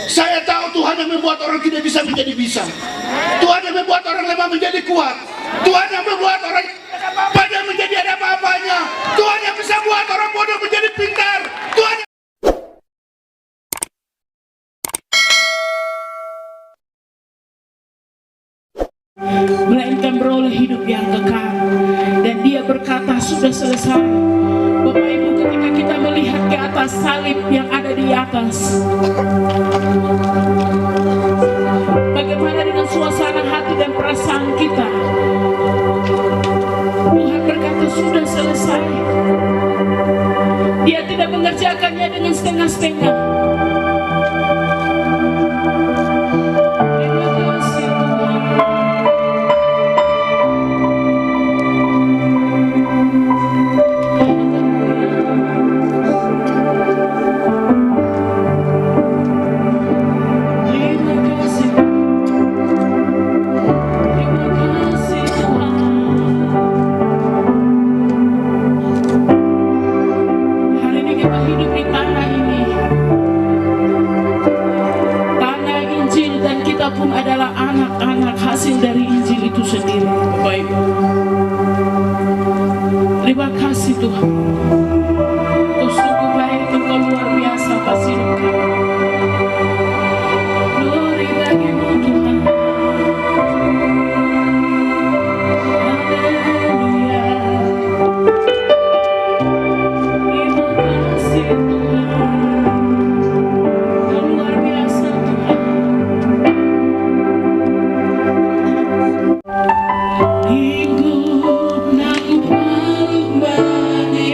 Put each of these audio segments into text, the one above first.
Saya tahu Tuhan yang membuat orang tidak bisa menjadi bisa. Tuhan yang membuat orang lemah menjadi kuat. Tuhan yang membuat orang pada menjadi ada apa-apanya. Tuhan yang bisa buat orang bodoh menjadi pintar. Tuhan yang... melainkan beroleh hidup yang kekal. Dan dia berkata, sudah selesai. Bapak Ibu, ketika kita melihat ke atas salib yang ada di atas, bagaimana dengan suasana hati dan perasaan kita? Tuhan berkata, sudah selesai. Dia tidak mengerjakannya dengan setengah-setengah. Pun adalah anak-anak hasil dari Injil itu sendiri. Bapak Ibu, terima kasih Tuhan. Kau sungguh baik, Engkau luar biasa kasih Engkau. Glory bagimu Tuhan. Haleluya. Terima kasih Tuhan. Kau luar biasa Tuhan. Minggu nagu palumbane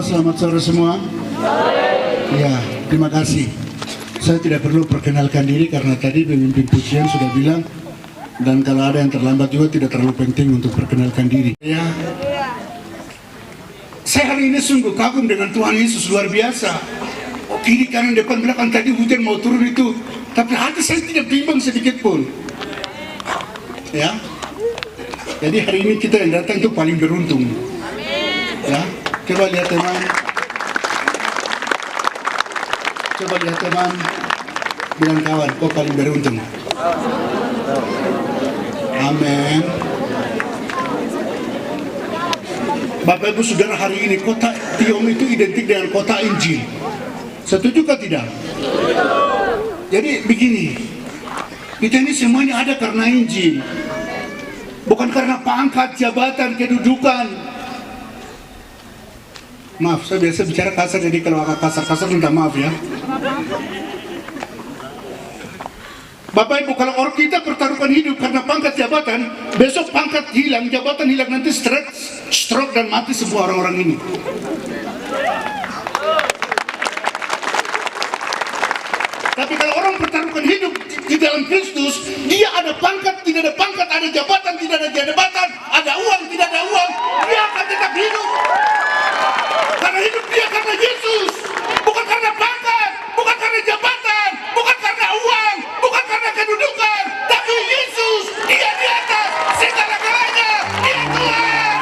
selamat sore semua. Ya, terima kasih. Saya tidak perlu perkenalkan diri karena tadi pemimpin pujian sudah bilang, dan kalau ada yang terlambat juga tidak terlalu penting untuk perkenalkan diri. Ya, saya hari ini sungguh kagum dengan Tuhan Yesus, luar biasa. Kiri kanan depan belakang, tadi hujan mau turun itu, tapi hati saya tidak bimbang sedikit pun. Ya, jadi hari ini kita yang datang itu paling beruntung. Ya, coba lihat teman. Coba lihat teman, bilang kawan, kau paling beruntung. Amin. Bapak Ibu Saudara, hari ini kota Tiong itu identik dengan kota Injil. Setuju kah tidak? Jadi begini, kita ini semuanya ada karena Injil, bukan karena pangkat, jabatan, kedudukan. Maaf, saya biasa bicara kasar, jadi kalau agak kasar-kasar minta maaf ya. Bapak Ibu, kalau orang kita pertaruhkan hidup karena pangkat, jabatan, besok pangkat hilang, jabatan hilang, nanti stroke dan mati semua orang-orang ini. Tapi kalau orang pertaruhkan hidup di dalam Kristus, dia ada pangkat, tidak ada pangkat, ada jabatan, tidak ada jabatan, ada uang, tidak ada uang, dia akan tetap hidup. Karena hidup dia karena Yesus, bukan karena pangkat, bukan karena jabatan, bukan karena uang, bukan karena kedudukan, tapi Yesus, dia di atas segala-galanya, dia Tuhan.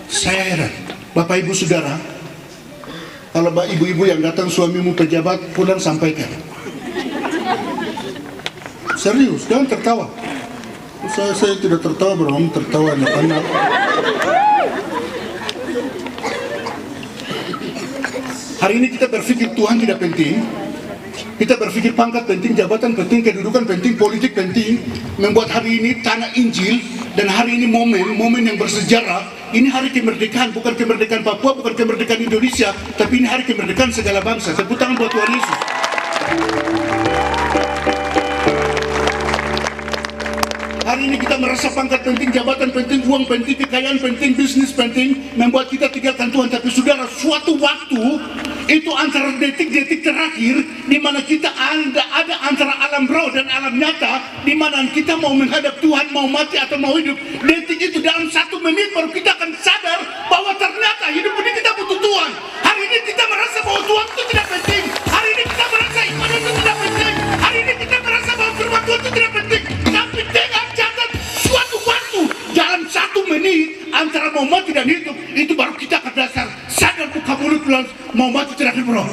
Saya heran, Bapak Ibu Saudara, kalau ibu-ibu yang datang suamimu pejabat, pulang sampaikan. Serius, jangan tertawa. Saya tidak tertawa, bro, tertawa anak-anak. Hari ini kita berpikir Tuhan tidak penting. Kita berpikir pangkat penting, jabatan penting, kedudukan penting, politik penting. Membuat hari ini tanah Injil, dan hari ini momen yang bersejarah. Ini hari kemerdekaan, bukan kemerdekaan Papua, bukan kemerdekaan Indonesia, tapi ini hari kemerdekaan segala bangsa. Tepuk tangan buat Tuhan Yesus. Hari ini kita merasa pangkat penting, jabatan penting, uang penting, kekayaan penting, bisnis penting, membuat kita tinggalkan Tuhan. Tapi saudara, suatu waktu itu antara detik-detik terakhir di mana kita ada antara alam roh dan alam nyata, di mana kita mau menghadap Tuhan, mau mati atau mau hidup. Detik itu dalam 1 menit baru kita akan sadar bahwa ternyata hidup ini kita butuh Tuhan. Hari ini kita merasa bahwa Tuhan itu tidak penting. Hari ini kita merasa ibadah itu tidak penting. Hari ini kita merasa bahwa firman Tuhan itu tidak penting. Tapi dengan suatu waktu dalam 1 menit antara mau mati dan hidup, itu baru kita akan dasar sadar, buka mulut bilang mau mati terakhir, bro.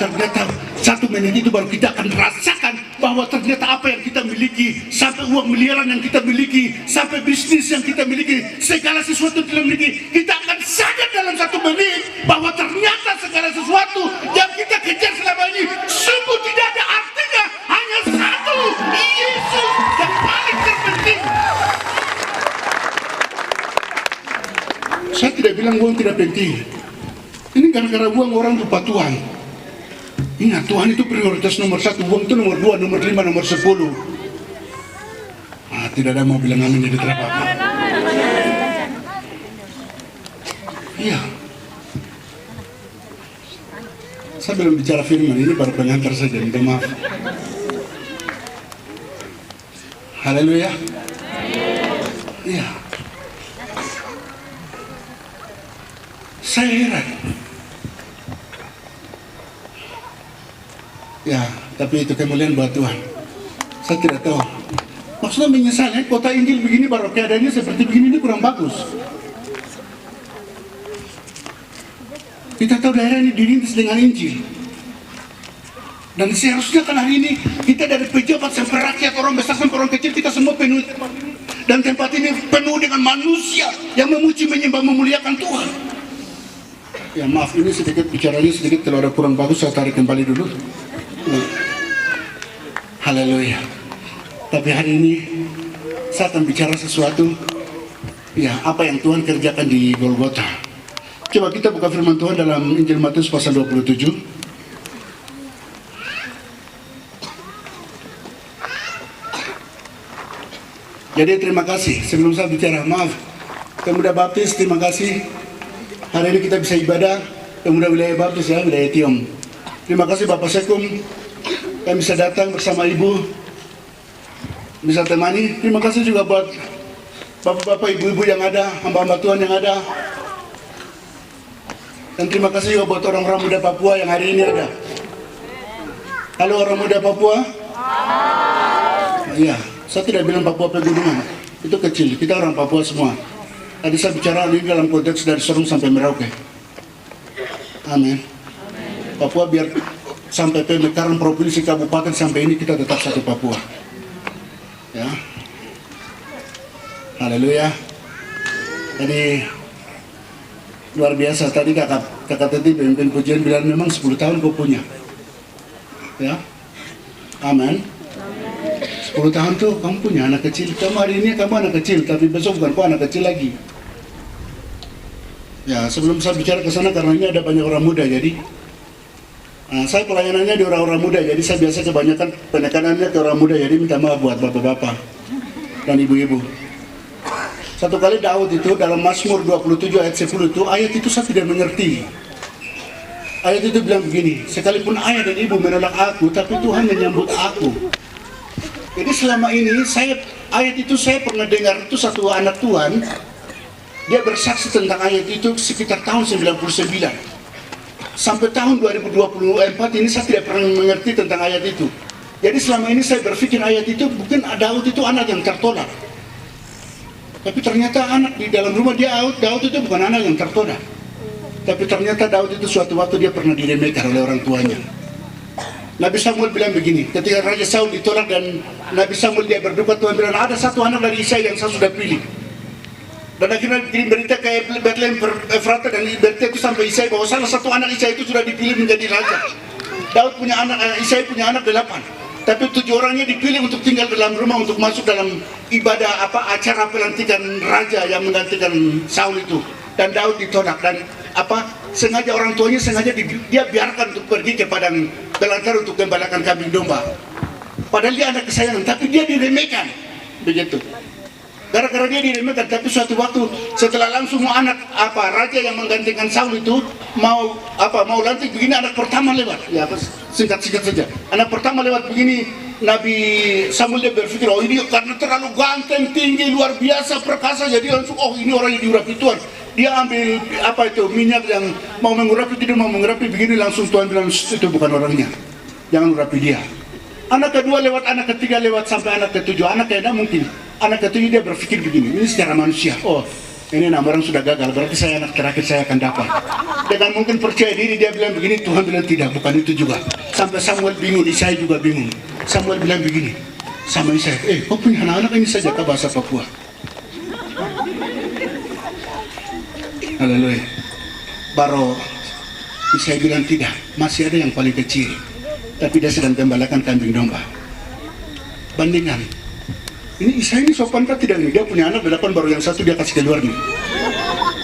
Ternyata 1 menit itu baru kita akan rasakan bahwa ternyata apa yang kita miliki, sampai uang miliaran yang kita miliki, sampai bisnis yang kita miliki, segala sesuatu yang kita miliki, kita akan sadar dalam 1 menit bahwa ternyata segala sesuatu yang kita kejar selama ini sungguh tidak ada artinya, hanya satu, Yesus yang paling terpenting. Saya tidak bilang uang tidak penting. Ini gara-gara uang orang lupa Tuhan. Ingat, Tuhan itu prioritas nomor 1, uang itu nomor 2, nomor 5, nomor 10. Tidak ada mau bilang amin, jadi terapa-apa. Iya. Saya belum bicara firman, ini baru pengantar saja, minta maaf. Haleluya. Iya. Saya heran. Ya, tapi itu kemuliaan buat Tuhan. Saya tidak tahu. Maksudnya menyesal ya, kota Injil begini baru keadaannya seperti begini, ini kurang bagus. Kita tahu daerah ini dirintis dengan Injil. Dan seharusnya kan hari ini kita dari pejabat sampai rakyat, orang besar sampai orang kecil, kita semua penuh tempat ini. Dan tempat ini penuh dengan manusia yang memuji, menyembah, memuliakan Tuhan. Ya maaf, ini sedikit bicaranya sedikit kalau ada kurang bagus, saya tarik kembali dulu. Haleluya. Tapi hari ini saya akan bicara sesuatu, ya, apa yang Tuhan kerjakan di Golgota. Coba kita buka firman Tuhan dalam Injil Matius pasal 27. Jadi terima kasih. Sebelum saya bicara, maaf. Pemuda Baptis, terima kasih. Hari ini kita bisa ibadah. Pemuda wilayah Baptis ya, wilayah Tiong. Terima kasih Bapak Sekum. Kami bisa datang bersama Ibu, bisa temani. Terima kasih juga buat Bapak-bapak, Ibu-ibu yang ada, hamba-hamba Tuhan yang ada. Dan terima kasih juga buat orang-orang muda Papua yang hari ini ada. Halo orang muda Papua. Iya, saya tidak bilang Papua pegunungan. Itu kecil, kita orang Papua semua. Tadi saya bicara ini dalam konteks dari Sorong sampai Merauke. Amin. Papua biar sampai pemekaran provinsi kabupaten sampai ini kita tetap satu Papua. Ya. Haleluya. Jadi luar biasa tadi kakak Teti pemimpin pujian bilang memang 10 tahun kau punya. Ya. Amin. 10 tahun tuh kamu punya anak kecil. Kamu hari ini kamu anak kecil, tapi besok bukan kau anak kecil lagi. Ya, sebelum saya bicara ke sana karena ini ada banyak orang muda, jadi saya pelayanannya di orang-orang muda, jadi saya biasa kebanyakan penekanannya ke orang muda, jadi minta maaf buat bapak-bapak dan ibu-ibu. Satu kali Daud itu dalam Mazmur 27 ayat 10 itu, ayat itu saya tidak mengerti. Ayat itu bilang begini, sekalipun ayah dan ibu menolak aku, tapi Tuhan menyambut aku. Jadi selama ini ayat itu saya pernah dengar itu satu anak Tuhan, dia bersaksi tentang ayat itu sekitar tahun 99. Sampai tahun 2024 ini saya tidak pernah mengerti tentang ayat itu. Jadi selama ini saya berpikir ayat itu bukan Daud itu anak yang tertolak. Tapi ternyata anak di dalam rumah Daud itu bukan anak yang tertolak. Tapi ternyata Daud itu suatu waktu dia pernah diremehkan oleh orang tuanya. Nabi Samuel bilang begini, ketika Raja Saul ditolak dan Nabi Samuel dia berduka, Tuhan bilang ada satu anak dari Isai yang saya sudah pilih. Dan akhirnya kirim berita ke Bethlehem Efrata dan berita itu sampai Isai bahwa salah satu anak Isai itu sudah dipilih menjadi raja. Daud punya anak, Isai punya anak 8. Tapi 7 orangnya dipilih untuk tinggal dalam rumah, untuk masuk dalam ibadah acara pelantikan raja yang menggantikan Saul itu. Dan Daud ditolak dan sengaja orang tuanya dia biarkan untuk pergi ke padang belantara untuk gembalakan kambing domba. Padahal dia anak kesayangan, tapi dia diremehkan begitu. Gara-gara dia diremehkan, tapi suatu waktu setelah langsung raja yang menggantikan Saul itu mau lantik begini, anak pertama lewat. Ya, singkat-singkat saja. Anak pertama lewat begini, Nabi Samuel dia berpikir, oh ini karena terlalu ganteng, tinggi, luar biasa, perkasa, jadi langsung ini orang yang diurapi Tuhan. Dia ambil minyak yang mau mengurapi, tidak mau mengurapi, begini langsung Tuhan bilang itu bukan orangnya, jangan urapi dia. Anak kedua lewat, anak ketiga lewat, sampai anak ketujuh. Anak keenam mungkin, anak ketujuh dia berpikir begini, ini secara manusia, oh ini 6 orang sudah gagal, berarti saya anak terakhir saya akan dapat. Dengan mungkin percaya diri dia bilang begini, Tuhan bilang tidak, bukan itu juga. Sampai Samuel bingung, Isai juga bingung. Samuel bilang begini sama Isai, kau punya anak-anak ini saja ke bahasa Papua. Haleluya. Baru Isai bilang tidak, masih ada yang paling kecil, tapi dia sedang gembalakan kambing domba. Bandingkan, ini Isai ini sopan kan tidak nih? Dia punya anak 8, baru yang satu dia kasih keluar nih.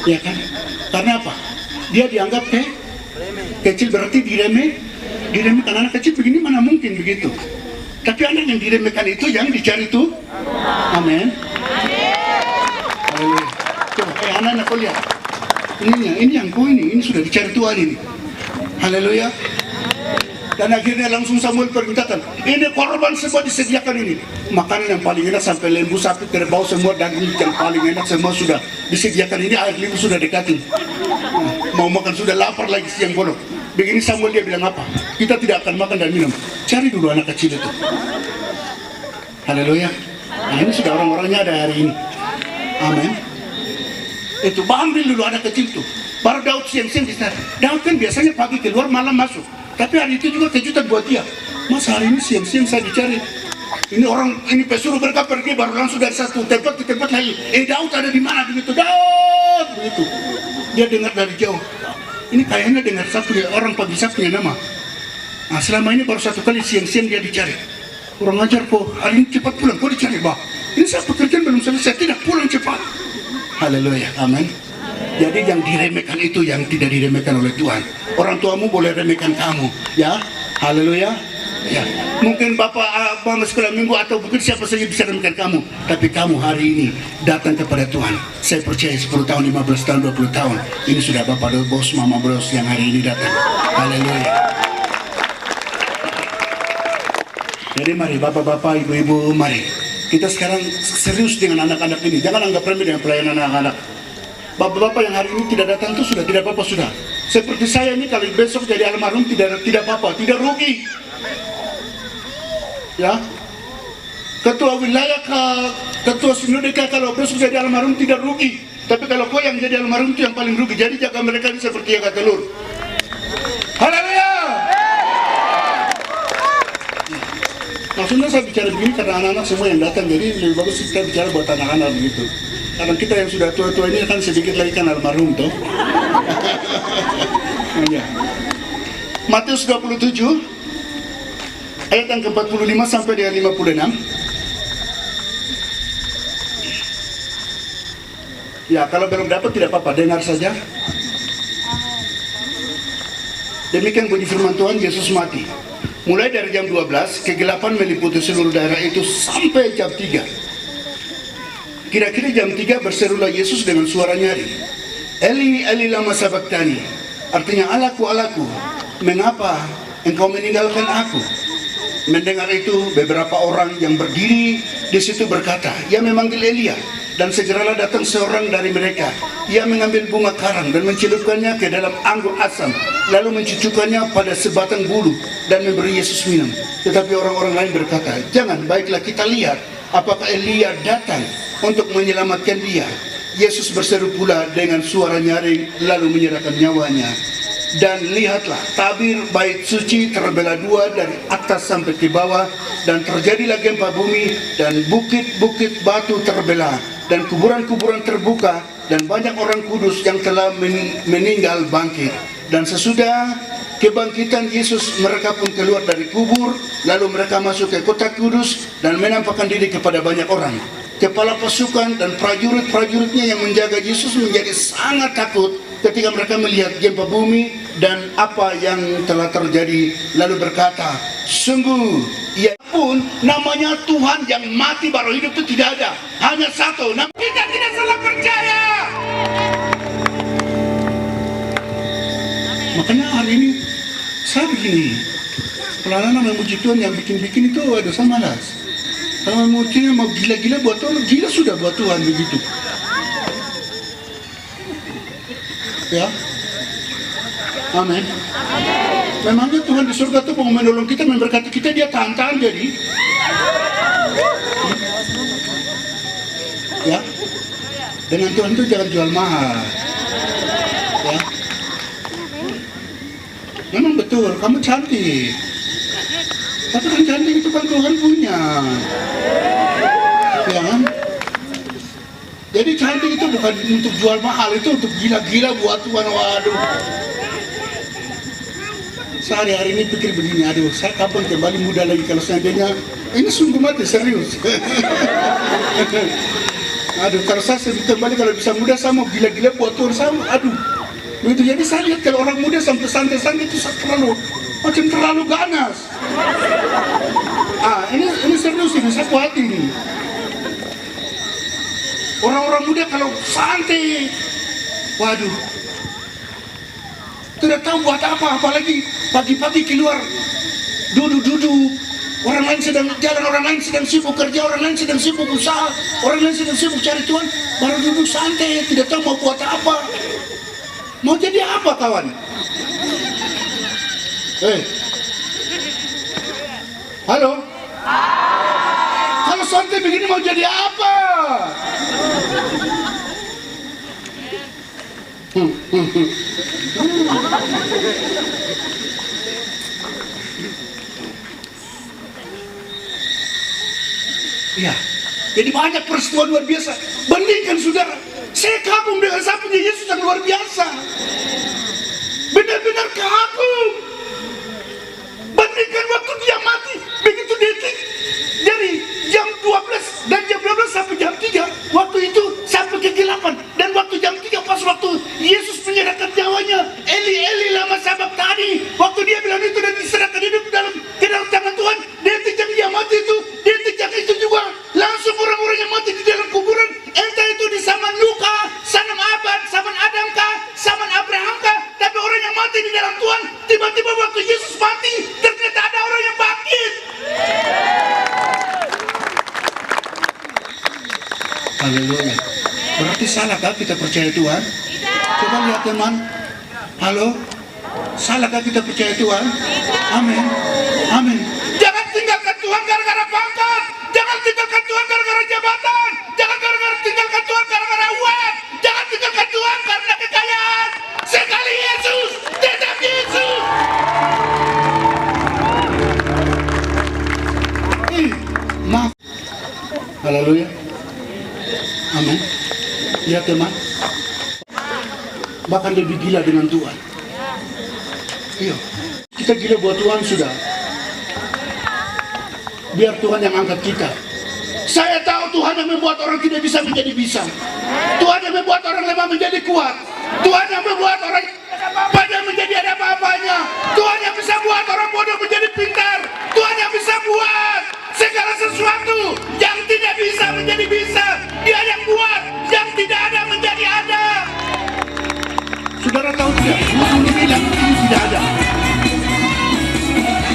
Ya kan? Karena apa? Dia dianggap kecil, berarti diremehkan. Anak kecil begini mana mungkin begitu? Tapi anak yang diremehkan itu yang dicari itu. Amin. Haleluya. Tuh, anak-anak kau lihat. Ini yang kau ini sudah dicari Tuhan ini. Haleluya. Dan akhirnya langsung Samuel perintahkan, ini korban semua disediakan ini. Makanan yang paling enak sampai lembu, sapi, kerbau, semua daging yang paling enak semua sudah disediakan. Ini air limbu sudah dekatin. Mau makan sudah lapar lagi siang bolong. Begini Samuel dia bilang apa? Kita tidak akan makan dan minum. Cari dulu anak kecil itu. Haleluya. Nah ini sudah orang-orangnya ada hari ini. Amin. Itu ambil dulu anak kecil itu. Baru Daud siang-siang di sana. Daud kan biasanya pagi keluar, malam masuk. Tapi hari itu juga kejutan buat dia. Mas hari ini siang-siang saya dicari. Ini pesuruh mereka pergi baru langsung dari satu tempat ke tempat lain. Daud ada di mana begitu? Daud begitu. Dia dengar dari jauh. Ini kayaknya dengar satu orang pagi punya nama. Nah selama ini baru satu kali siang-siang dia dicari. Kurang ajar kok. Hari ini cepat pulang. Kok dicari bah? Ini saya pekerjaan belum selesai. Tidak pulang cepat. Haleluya. Amin. Jadi yang diremehkan itu yang tidak diremehkan oleh Tuhan. Orang tuamu boleh remehkan kamu, ya. Haleluya. Ya, mungkin Bapak mama sekolah minggu atau mungkin siapa saja bisa menemukan kamu, tapi kamu hari ini datang kepada Tuhan. Saya percaya 10 tahun, 15 tahun, 20 tahun ini sudah Bapak bos, mama bos yang hari ini datang. Haleluya. Jadi mari bapak-bapak, ibu-ibu, mari kita sekarang serius dengan anak-anak ini. Jangan anggap remeh dengan pelayanan anak-anak. Bapak-bapak yang hari ini tidak datang itu sudah tidak apa-apa sudah. Seperti saya ini kalau besok jadi almarhum tidak apa-apa, tidak rugi. Ya, ketua wilayah ketua sinodeka kalau besok jadi almarhum tidak rugi, tapi kalau kau yang jadi almarhum itu yang paling rugi. Jadi jaga mereka ini seperti jaga telur. Haleluya. Maksudnya saya bicara begini karena anak-anak semua yang datang, jadi lebih bagus kita bicara buat anak-anak begitu. Karena kita yang sudah tua-tua ini kan sedikit lagi kan almarhum toh. Ya. Matius 27 ayat yang ke-45 sampai dengan 56. Ya, kalau belum dapat tidak apa-apa, dengar saja. Demikian bunyi firman Tuhan. Yesus mati. Mulai dari jam 12, kegelapan meliputi seluruh daerah itu sampai jam 3. Kira-kira jam 3 berserulah Yesus dengan suara nyaring, Eli, Eli lama sabachthani. Artinya, Allahku, Allahku, mengapa engkau meninggalkan aku? Mendengar itu, beberapa orang yang berdiri di situ berkata, ia memanggil Elia. Dan segeralah datang seorang dari mereka. Ia mengambil bunga karang dan mencelupkannya ke dalam anggur asam, lalu mencucukkannya pada sebatang bulu dan memberi Yesus minum. Tetapi orang-orang lain berkata, jangan, baiklah kita lihat apakah Elia datang untuk menyelamatkan dia. Yesus berseru pula dengan suara nyaring, lalu menyerahkan nyawanya. Dan lihatlah, tabir bait suci terbelah dua dari atas sampai ke bawah, dan terjadilah gempa bumi, dan bukit-bukit batu terbelah, dan kuburan-kuburan terbuka, dan banyak orang kudus yang telah meninggal bangkit. Dan sesudah kebangkitan Yesus, mereka pun keluar dari kubur, lalu mereka masuk ke kota kudus dan menampakkan diri kepada banyak orang. Kepala pasukan dan prajurit-prajuritnya yang menjaga Yesus menjadi sangat takut ketika mereka melihat gempa bumi dan apa yang telah terjadi, lalu berkata, sungguh ia pun namanya Tuhan yang mati baru hidup itu tidak ada, hanya satu. Nah, kita tidak salah percaya. Makanya hari ini saya begini, pelayanan memuji Tuhan yang bikin-bikin itu ada sama malas. Kalau memujinya mau gila-gila buat Tuhan, gila sudah buat Tuhan begitu. Ya, amin. Memangnya Tuhan di surga tuh mau menolong kita, memberkati kita, dia tahan-tahan jadi. Ya, dengan Tuhan itu jangan jual mahal. Ya, memang betul, kamu cantik. Tapi kan cantik itu kan Tuhan punya. Ya kan? Jadi cantik itu bukan untuk jual mahal, itu untuk gila-gila buat Tuhan. Waduh. Saya hari ini pikir begini, aduh, saya kapan kembali muda lagi kalau seandainya ini sungguh mati serius. Aduh, kalau saya kembali kalau bisa muda saya mau gila-gila buat Tuhan saya, aduh. Begitu, jadi saya lihat kalau orang muda sampai santai-santai itu terlalu ganas. Ini serius ini, saya kuat ini. Orang-orang muda kalau santai, waduh, tidak tahu buat apa, apalagi pagi-pagi keluar, duduk-duduk, orang lain sedang jalan, orang lain sedang sibuk kerja, orang lain sedang sibuk usaha, orang lain sedang sibuk cari Tuhan, baru duduk santai, tidak tahu mau buat apa. Mau jadi apa kawan? Halo? Kalau santai begini mau jadi apa? Ya, jadi banyak peristiwa luar biasa. Bandingkan saudara, saya kagum dengan sapunya Yesus yang luar biasa. Benar-benar kagum. Bandingkan waktu dia mati, begitu detik. Dari jam 12 dan jam 12 sampai jam 3, waktu itu sampai kegelapan. Dan waktu jam 3 pas waktu Yesus menyerahkan nyawanya, Eli, Eli lama sabachthani. Waktu dia bilang itu dan diserahkan hidup ke dalam tangan Tuhan. Haleluya. Berarti salahkah kita percaya Tuhan? Coba lihat teman. Halo? Salahkah kita percaya Tuhan? Amin. Amin. Jangan tinggalkan Tuhan gara-gara pangkat. Jangan tinggalkan Tuhan gara-gara jabatan. Jangan tinggalkan Tuhan gara-gara uang. Jangan tinggalkan Tuhan karena kekayaan. Sekali Yesus, tetap Yesus. Maaf. Haleluya. Amin. Ya teman. Bahkan lebih gila dengan Tuhan. Iya. Kita gila buat Tuhan sudah. Biar Tuhan yang angkat kita. Saya tahu Tuhan yang membuat orang tidak bisa menjadi bisa. Tuhan yang membuat orang lemah menjadi kuat. Tuhan yang membuat orang pandai menjadi ada apa-apanya. Tuhan yang bisa buat orang bodoh menjadi pintar. Tuhan yang bisa buat segala sesuatu yang tidak bisa menjadi bisa. Dia yang buat yang tidak ada menjadi ada. Saudara tahu tidak? Gunung bilang ini tidak ada.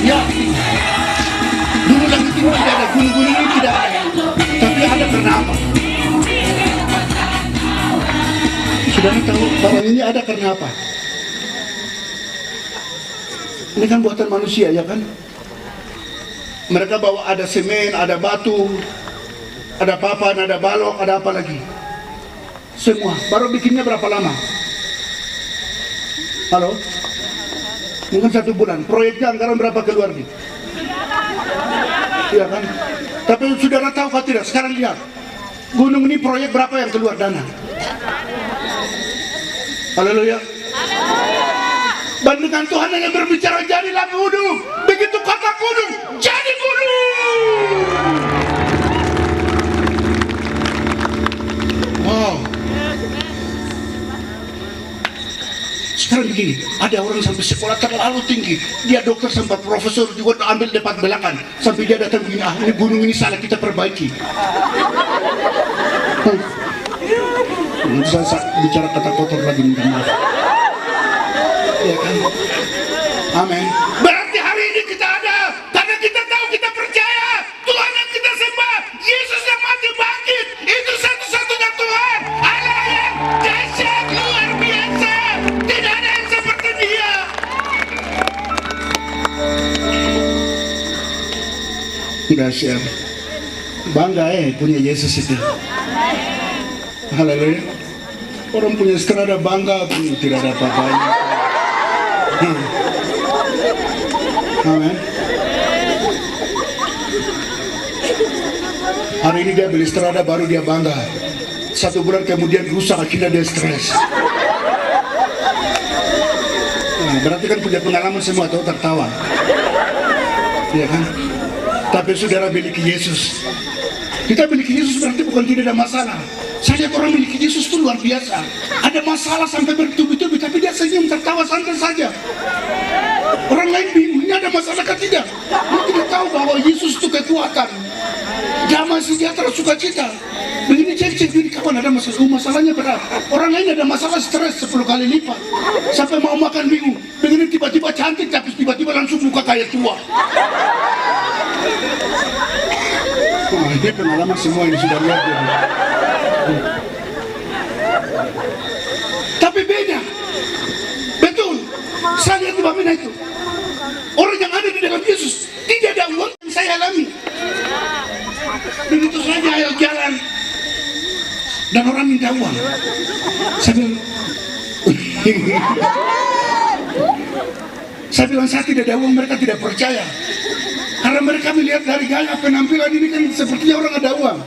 Ya, dulu langit ini tidak ada, gunung-gunung ini tidak ada. Tapi ada karena apa? Saudara tahu barang ini ada karena apa? Ini kan buatan manusia, ya kan? Mereka bawa ada semen, ada batu, ada papan, ada balok, ada apa lagi? Semua. Baru bikinnya berapa lama? Halo? Mungkin 1 bulan. Proyeknya anggaran berapa keluar nih? Iya kan? Tapi saudara tahu kah tidak? Sekarang lihat. Gunung ini proyek berapa yang keluar dana? Haleluya. Bandingkan Tuhan hanya berbicara jadilah gunung. Begitu kata gunung, jadi gunung. Wow. Sekarang begini, ada orang sampai sekolah terlalu tinggi, dia dokter sampai profesor juga ambil depan belakang, sampai dia datang begini, ini gunung ini salah, kita perbaiki. Saya bicara kata kotor lagi, minta maaf. Ya kan? Amin. Berarti hari ini kita ada karena kita tahu, kita percaya Tuhan yang kita sembah, Yesus yang mati bangkit, itu satu-satunya Tuhan, Allah yang dahsyat luar biasa, tidak ada yang seperti Dia. Dahsyat, bangga punya Yesus itu. Haleluya. Orang punya sekarang ada bangga pun tidak ada apa-apanya. Amin. Hari ini dia beli strada baru, dia bangga. 1 bulan kemudian rusak, akhirnya dia stres. Nah, berarti kan punya pengalaman semua, atau tertawa. Iya kan? Tapi saudara miliki Yesus. Kita miliki Yesus berarti bukan tidak ada masalah. Saya lihat orang miliki Yesus itu luar biasa. Ada masalah sampai bertubi-tubi, tapi dia senyum, tertawa santai saja. Orang lain bingung, ini ada masalah kan tidak? Dia tidak tahu bahwa Yesus itu kekuatan, damai sejahtera, sukacita. Begini cek-cek diri, kapan ada masalah? Masalahnya berat. Orang lain ada masalah stres 10 kali lipat. Sampai mau makan bingung. Begini tiba-tiba cantik, tapi tiba-tiba langsung muka kayak tua. Wah, ini pengalaman semua yang sudah lihat. Tapi beda. Betul. Saya lihat di Bamina itu. Orang yang ada di dalam Yesus tidak ada uang yang saya alami. Begitu saja ayo jalan dan orang minta uang. Saya bilang saya tidak ada uang, mereka tidak percaya. Karena mereka melihat dari gaya penampilan ini kan sepertinya orang ada uang.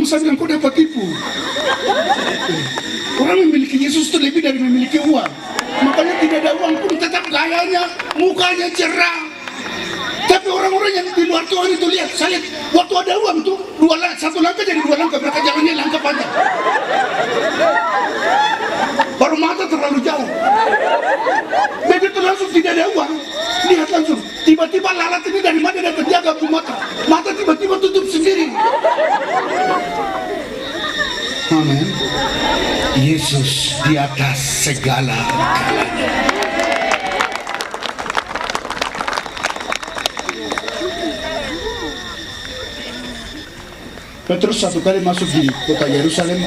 Saya bilang kok dapat tipu. Orang memiliki Yesus itu lebih dari memiliki uang. Makanya tidak ada uang pun tetap gayanya, mukanya cerah. Tapi orang-orang yang di luar Tuhan itu lihat, saya lihat waktu ada uang tuh 1 langkah jadi 2 langkah, mereka jalannya langkah panjang. Baru mata terlalu jauh. Begitu langsung tidak ada uang, lihat langsung. Tiba-tiba lalat ini dari mana dapat jaga mata? Mata tiba-tiba tutup sendiri. Amin. Yesus di atas segala-galanya. Petrus satu kali masuk di kota Yerusalem,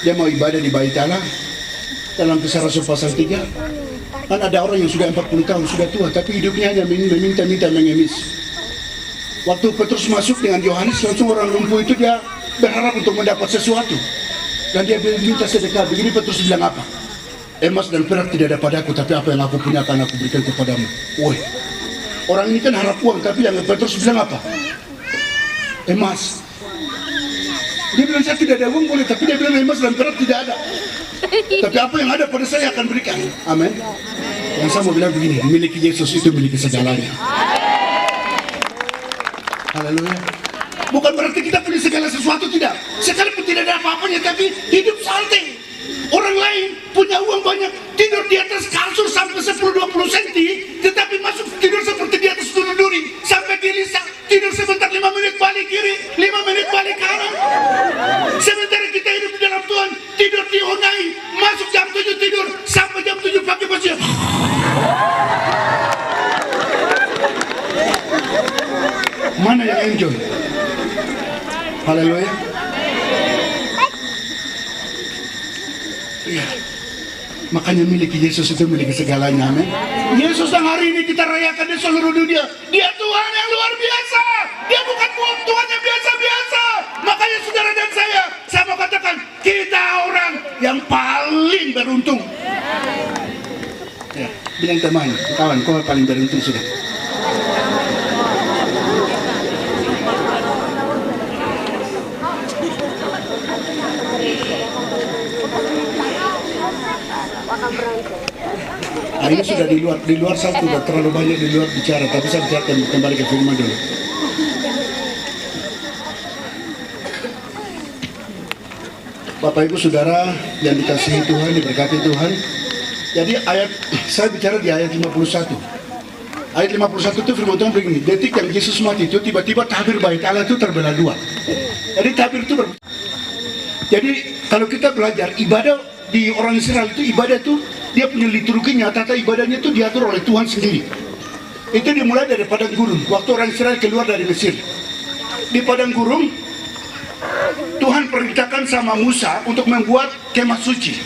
dia mau ibadah di Bait Allah. Dalam Kisah Rasul pasal 3, kan ada orang yang sudah 40 tahun, sudah tua, tapi hidupnya hanya meminta-minta, mengemis. Waktu Petrus masuk dengan Yohanes, langsung orang lumpuh itu dia berharap untuk mendapat sesuatu. Dan dia minta sedekah. Begini Petrus bilang apa? Emas dan perak tidak ada padaku, tapi apa yang aku punya akan aku berikan kepadamu. Woi, orang ini kan harap uang, tapi yang Petrus bilang apa? Emas. Dia bilang saya tidak ada uang boleh, tapi dia bilang emas dan perak tidak ada. Tapi apa yang ada pada saya akan berikan. Amin. Yang saya mau bilang begini, memiliki Yesus itu memiliki segalanya. Haleluya. Bukan berarti kita punya segala sesuatu, tidak. Sekalipun tidak ada apa-apanya, tapi hidup salting. Orang lain punya uang banyak, tidur di atas kasur sampai 10-20 cm, tetapi masuk tidur seperti di atas duri-duri, sampai gelisah, tidur sebentar 5 menit balik kiri, 5 menit balik kanan. Sementara kita hidup di dalam Tuhan, tidur di Honai, masuk jam 7 tidur, sampai jam 7 pagi masih. Mana yang enjoy? Haleluya. Ya. Makanya miliki Yesus itu miliki segalanya, amin. Yesus yang hari ini kita rayakan di seluruh dunia, dia Tuhan yang luar biasa. Dia bukan Tuhan yang biasa-biasa. Makanya saudara dan saya mau katakan, kita orang yang paling beruntung. Ya, bilang teman, kawan, kau paling beruntung sudah. Nah, ini sudah di luar saya sudah terlalu banyak di luar bicara, tapi saya bicara kembali ke firman dulu. Bapak Ibu Saudara yang dikasihi Tuhan, diberkati Tuhan. Jadi saya bicara di ayat 51. Ayat 51 itu firman Tuhan begini, detik yang Yesus mati itu tiba-tiba tabir Bait Allah itu terbelah dua. Jadi tabir itu Jadi kalau kita belajar ibadah di orang Israel itu, ibadah itu dia punya liturginya, tata ibadahnya itu diatur oleh Tuhan sendiri. Itu dimulai dari padang gurun, waktu orang Israel keluar dari Mesir. Di padang gurun, Tuhan perintahkan sama Musa untuk membuat kemah suci.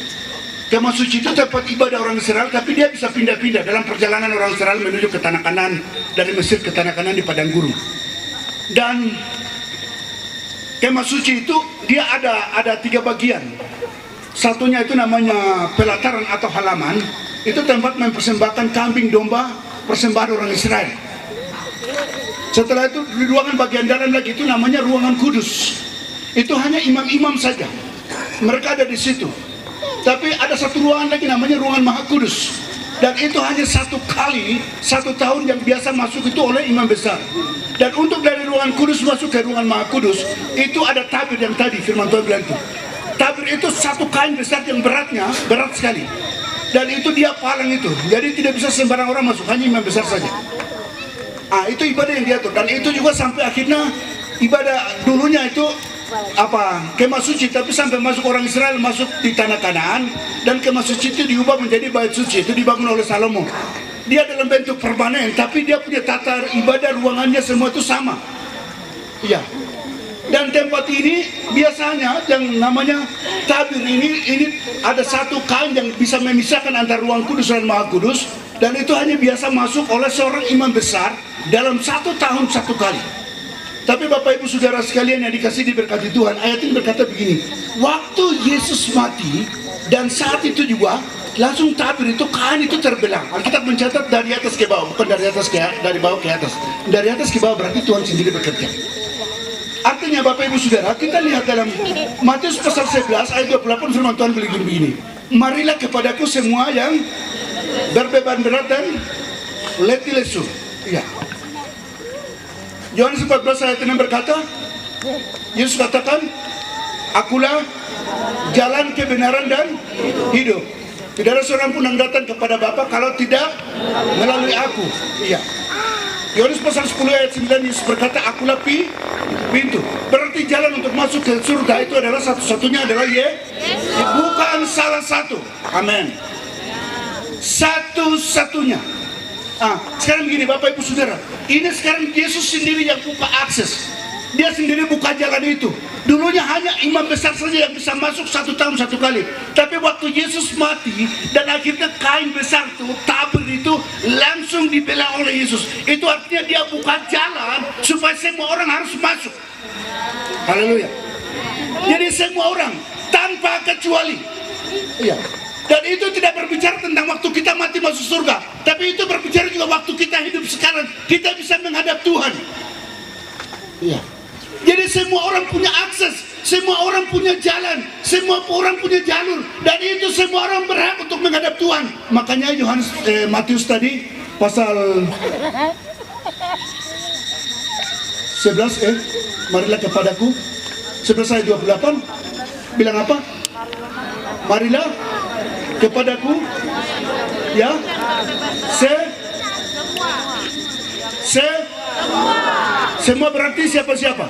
Kemah suci itu tempat ibadah orang Israel, tapi dia bisa pindah-pindah dalam perjalanan orang Israel menuju ke tanah Kanan, dari Mesir ke tanah Kanan di padang gurun. Dan kemah suci itu dia ada 3 bagian. Satunya itu namanya pelataran atau halaman. Itu tempat mempersembahkan kambing domba persembahan orang Israel. Setelah itu di ruangan bagian dalam lagi itu namanya ruangan kudus. Itu hanya imam-imam saja, mereka ada di situ. Tapi ada satu ruangan lagi namanya ruangan maha kudus. Dan itu hanya 1 kali 1 tahun yang biasa masuk itu oleh imam besar. Dan untuk dari ruangan kudus masuk ke ruangan maha kudus, itu ada tabir yang tadi firman Tuhan bilang itu. Tabir itu 1 kain besar yang berat sekali. Dan itu dia palang itu. Jadi tidak bisa sembarang orang masuk, hanya imam besar saja. Itu ibadah yang diatur. Dan itu juga sampai akhirnya ibadah dulunya itu kemah suci, tapi sampai masuk orang Israel masuk di tanah Kanaan, dan kemah suci itu diubah menjadi bait suci. Itu dibangun oleh Salomo. Dia dalam bentuk permanen, tapi dia punya tata ibadah, ruangannya semua itu sama. Iya. Dan tempat ini biasanya yang namanya tabir ini ada 1 kain yang bisa memisahkan antara ruang kudus dan maha kudus, dan itu hanya biasa masuk oleh seorang imam besar dalam 1 tahun 1 kali. Tapi Bapak Ibu Saudara sekalian yang dikasih diberkati Tuhan, ayat ini berkata begini, waktu Yesus mati dan saat itu juga langsung tabir itu, kain itu terbelah. Alkitab mencatat dari atas ke bawah, bukan dari bawah ke atas. Dari atas ke bawah berarti Tuhan sendiri bekerja. Artinya Bapak Ibu Saudara, kita lihat dalam Matius pasal 11 ayat 28 firman Tuhan begini. Marilah kepadaku semua yang berbeban berat dan letih lesu. Iya. Yohanes 14 ayat 6 berkata, Yesus katakan, akulah jalan kebenaran dan hidup. Tidak ada seorang pun yang datang kepada Bapa kalau tidak melalui aku. Iya. Yohanes pasal 10 ayat 9 Yesus berkata, akulah pintu. Berarti jalan untuk masuk ke surga itu adalah satu-satunya adalah bukan salah satu. Amin. Satu-satunya. Sekarang begini Bapak Ibu Saudara, ini sekarang Yesus sendiri yang buka akses. Dia sendiri buka jalan itu. Dulunya hanya imam besar saja yang bisa masuk 1 tahun 1 kali. Tapi waktu Yesus mati dan akhirnya kain besar itu, tabir itu langsung dibela oleh Yesus. Itu artinya dia buka jalan supaya semua orang harus masuk. Haleluya. Jadi semua orang tanpa kecuali. Iya. Dan itu tidak berbicara tentang waktu kita mati masuk surga, tapi itu berbicara juga waktu kita hidup sekarang, kita bisa menghadap Tuhan. Iya. Jadi semua orang punya akses, semua orang punya jalan, semua orang punya jalur, dan itu semua orang berhak untuk menghadap Tuhan. Makanya Matius tadi pasal 11 marilah kepadaku, 11 ayat 28 bilang apa? Marilah kepadaku, ya, semua berarti siapa-siapa?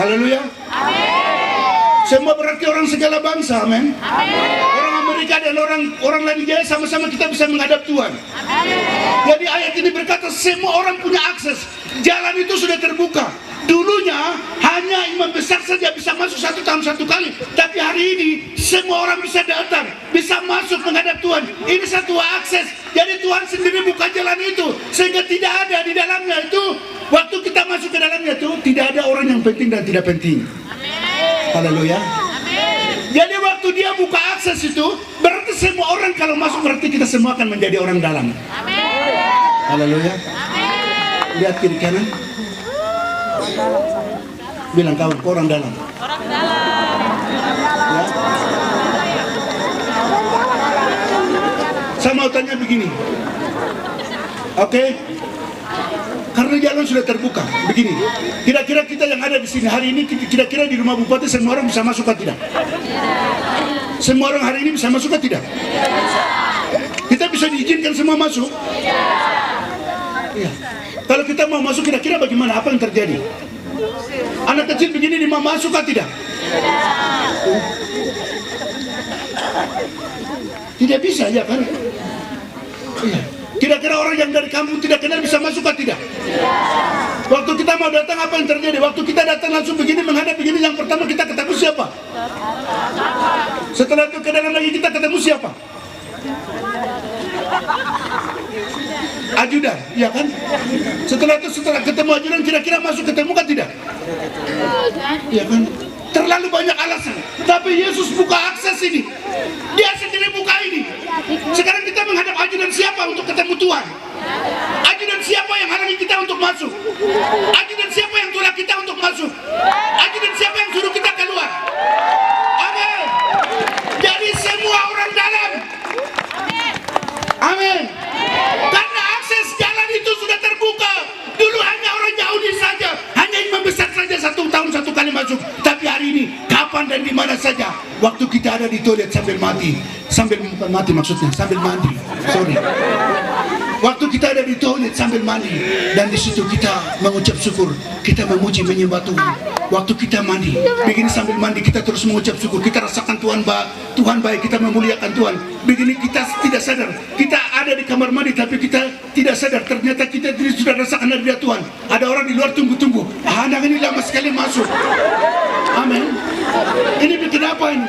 Haleluya. Semua berarti orang segala bangsa, amin. Orang Amerika dan orang lain juga sama-sama kita bisa menghadap Tuhan. Jadi ayat ini berkata semua orang punya akses. Jalan itu sudah terbuka. Dulunya hanya imam besar saja bisa masuk 1 tahun 1 kali, tapi hari ini semua orang bisa datang, bisa masuk menghadap Tuhan. Ini satu akses. Jadi Tuhan sendiri buka jalan itu, sehingga tidak ada di dalamnya itu. Waktu kita masuk ke dalamnya itu tidak ada orang yang penting dan tidak penting. Haleluya. Jadi waktu dia buka akses itu, berarti semua orang kalau masuk berarti kita semua akan menjadi orang dalam. Haleluya. Lihat kiri kanan. Bilang kawan, orang dalam. Orang dalam. Ya. Saya mau tanya begini. Oke. Karena jalan sudah terbuka. Begini. Kira-kira kita yang ada di sini hari ini, kira-kira di rumah bupati semua orang bisa masuk atau tidak? Semua orang hari ini bisa masuk atau tidak? Kita bisa diizinkan semua masuk? Iya. Kalau kita mau masuk, kira-kira bagaimana? Apa yang terjadi? Anak kecil begini mau masuk atau tidak? Tidak bisa, ya kan? Iya. Kira-kira orang yang dari kampung tidak kenal bisa masuk atau tidak? Waktu kita mau datang, apa yang terjadi? Waktu kita datang langsung begini, menghadap begini, yang pertama kita ketemu siapa? Setelah itu ke dalam lagi kita ketemu siapa? Ajudan, ya kan? Setelah ketemu ajudan, kira-kira masuk ketemu kan tidak? Ya kan? Terlalu banyak alasan. Tapi Yesus buka akses ini. Dia sendiri buka ini. Sekarang kita menghadap ajudan siapa untuk ketemu Tuhan? Ajudan siapa yang halangi kita untuk masuk? Ajudan siapa yang tolak kita untuk masuk? Ajudan siapa yang suruh kita keluar? Amin. Jadi semua orang dalam. Amin. Karena akses jalan itu sudah terbuka. Dulu hanya orang Yahudi saja, hanya imam besar saja 1 tahun 1 kali masuk. Tapi hari ini, kapan dan di mana saja, waktu kita ada di toilet sambil mandi, sambil mandi. Sorry. Waktu kita ada di toilet sambil mandi, dan di situ kita mengucap syukur, kita memuji menyembah Tuhan. Waktu kita mandi, begini sambil mandi kita terus mengucap syukur, kita rasakan Tuhan baik, kita memuliakan Tuhan. Begini kita tidak sadar, kita ada di kamar mandi tapi kita tidak sadar, ternyata kita sudah rasakan hadirat Tuhan. Ada orang di luar tunggu-tunggu, anak ini lama sekali masuk. Amin. Ini bikin apa ini?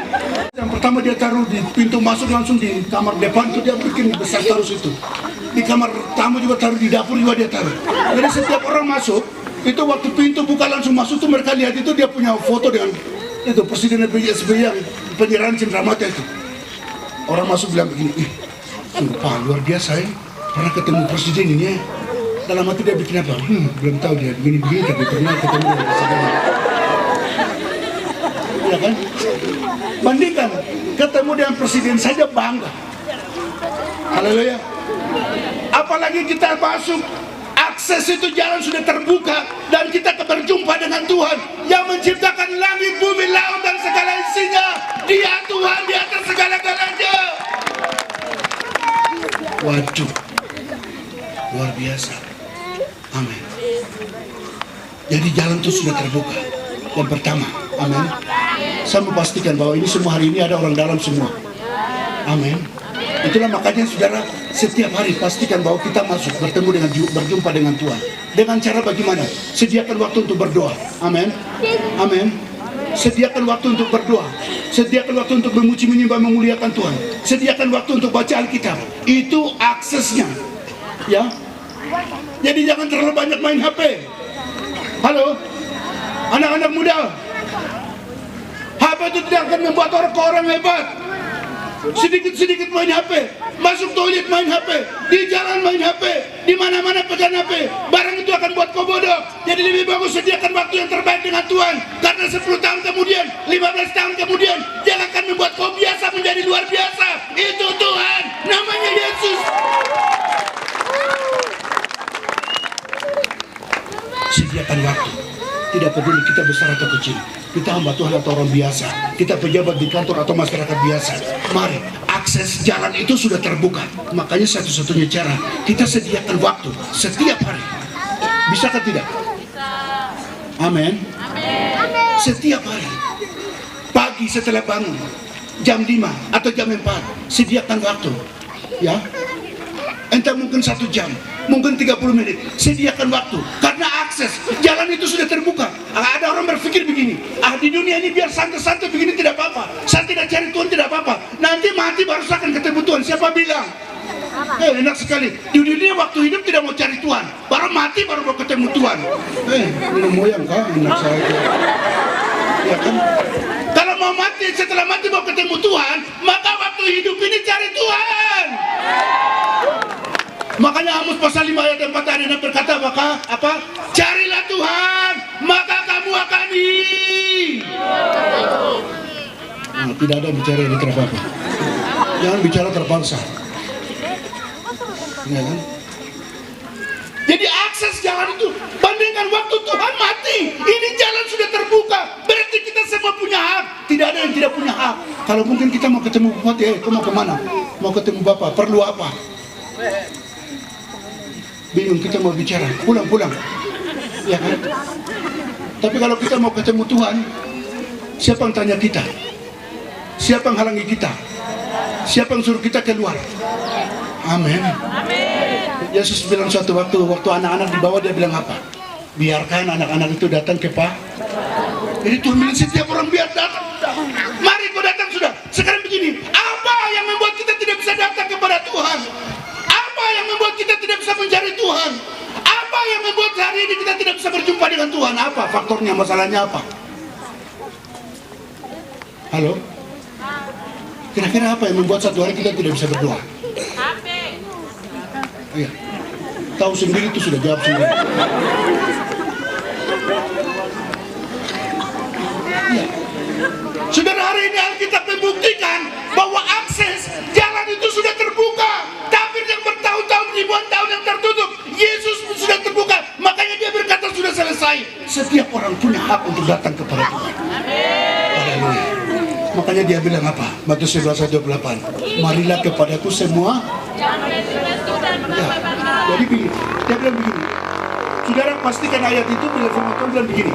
Yang pertama dia taruh di pintu masuk, langsung di kamar depan itu dia bikin besar taruh situ. Di kamar tamu juga taruh, di dapur juga dia taruh. Jadi setiap orang masuk, itu waktu pintu buka langsung masuk tuh mereka lihat itu dia punya foto dengan itu Presiden SBY yang penyerahan Cendramata itu. Orang masuk bilang begini, sumpah luar biasa ya, pernah ketemu presiden ini ya. Dalam hati dia bikin apa? Belum tahu dia begini-begini tapi pernah ketemu dengan presiden. Ya kan? Bandingkan ketemu dengan presiden saja bangga. Haleluya. Apalagi kita masuk, akses itu jalan sudah terbuka dan kita berjumpa dengan Tuhan yang menciptakan langit, bumi, laut dan segala isinya. Dia Tuhan di atas segala-galanya. Waduh, luar biasa. Amin. Jadi jalan itu sudah terbuka. Yang pertama, amin. Saya memastikan bahwa ini semua hari ini ada orang dalam semua. Amin. Itulah makanya saudara, setiap hari pastikan bahwa kita masuk berjumpa dengan Tuhan. Dengan cara bagaimana? Sediakan waktu untuk berdoa. Amin. Amin. Sediakan waktu untuk berdoa. Sediakan waktu untuk memuji, menyembah, memuliakan Tuhan. Sediakan waktu untuk baca Alkitab. Itu aksesnya. Ya. Jadi jangan terlalu banyak main HP. Halo, anak-anak muda. HP itu tidak akan membuat orang hebat. Sedikit-sedikit main HP, masuk toilet main HP, di jalan main HP, di mana-mana pegang HP. Barang itu akan buat kau bodoh. Jadi lebih bagus sediakan waktu yang terbaik dengan Tuhan. Karena 10 tahun kemudian, 15 tahun kemudian, dia akan membuat kau biasa menjadi luar biasa. Itu Tuhan, namanya Yesus. Sediakan waktu. Tidak peduli kita besar atau kecil, kita hamba Tuhan atau orang biasa, kita pejabat di kantor atau masyarakat biasa. Mari, akses jalan itu sudah terbuka. Makanya satu-satunya cara, kita sediakan waktu setiap hari. Bisakah tidak? Amin. Setiap hari. Pagi setelah bangun, jam 5 atau jam 4, sediakan waktu. Ya. Entah mungkin 1 jam, mungkin 30 menit, sediakan waktu. Karena akses jalan itu sudah terbuka. Ada orang berpikir begini, di dunia ini biar santai-santai begini tidak apa-apa, saya tidak cari Tuhan tidak apa-apa, nanti mati baru saya akan ketemu Tuhan. Siapa bilang? Enak sekali, di dunia waktu hidup tidak mau cari Tuhan, baru mati baru mau ketemu Tuhan. Ini moyang kah anak saya itu? Ya kan? Kalau mau mati, setelah mati mau ketemu Tuhan, maka waktu hidup ini cari Tuhan. Makanya Amos pasal 5 ayat 4 ada berkata apa? Carilah Tuhan, maka kamu akan tidak ada bicara ini terapa-apa. Jangan bicara terpaksa. Ya kan? Jadi akses jalan itu, bandingkan waktu Tuhan mati, ini jalan sudah terbuka. Berarti kita semua punya hak. Tidak ada yang tidak punya hak. Kalau mungkin kita mau ketemu Bupati, kau mau kemana? Mau ketemu Bapak, perlu apa? Bingung, kita mau bicara, pulang, ya kan? Tapi kalau kita mau ketemu Tuhan, siapa yang tanya kita? Siapa yang halangi kita? Siapa yang suruh kita keluar? Amin. Yesus bilang suatu waktu anak-anak di bawah, dia bilang apa? Biarkan anak-anak itu datang ke Pak. Jadi Tuhan bilang setiap orang biar datang. Mari kau datang sudah. Sekarang begini, apa yang membuat kita tidak bisa datang kepada Tuhan? Apa yang membuat kita tidak bisa mencari Tuhan? Apa yang membuat hari ini kita tidak bisa berjumpa dengan Tuhan? Apa faktornya, masalahnya apa? Halo? Kira-kira apa yang membuat satu hari kita tidak bisa berdoa? Iya. Tahu sendiri itu sudah jawab sendiri. Iya. Saudara, hari ini Alkitab membuktikan bahwa akses jalan itu sudah terbuka. Tabir yang bertahun-tahun, ribuan tahun yang tertutup, Yesus pun sudah terbuka. Makanya dia berkata sudah selesai. Setiap orang punya hak untuk datang kepada Tuhan. Haleluya. Makanya dia bilang apa? Matius 11:28. Marilah kepadaku semua. Ya. Jadi begini, dia bilang begini. Saudara pastikan ayat itu bila firman Tuhan bilang begini.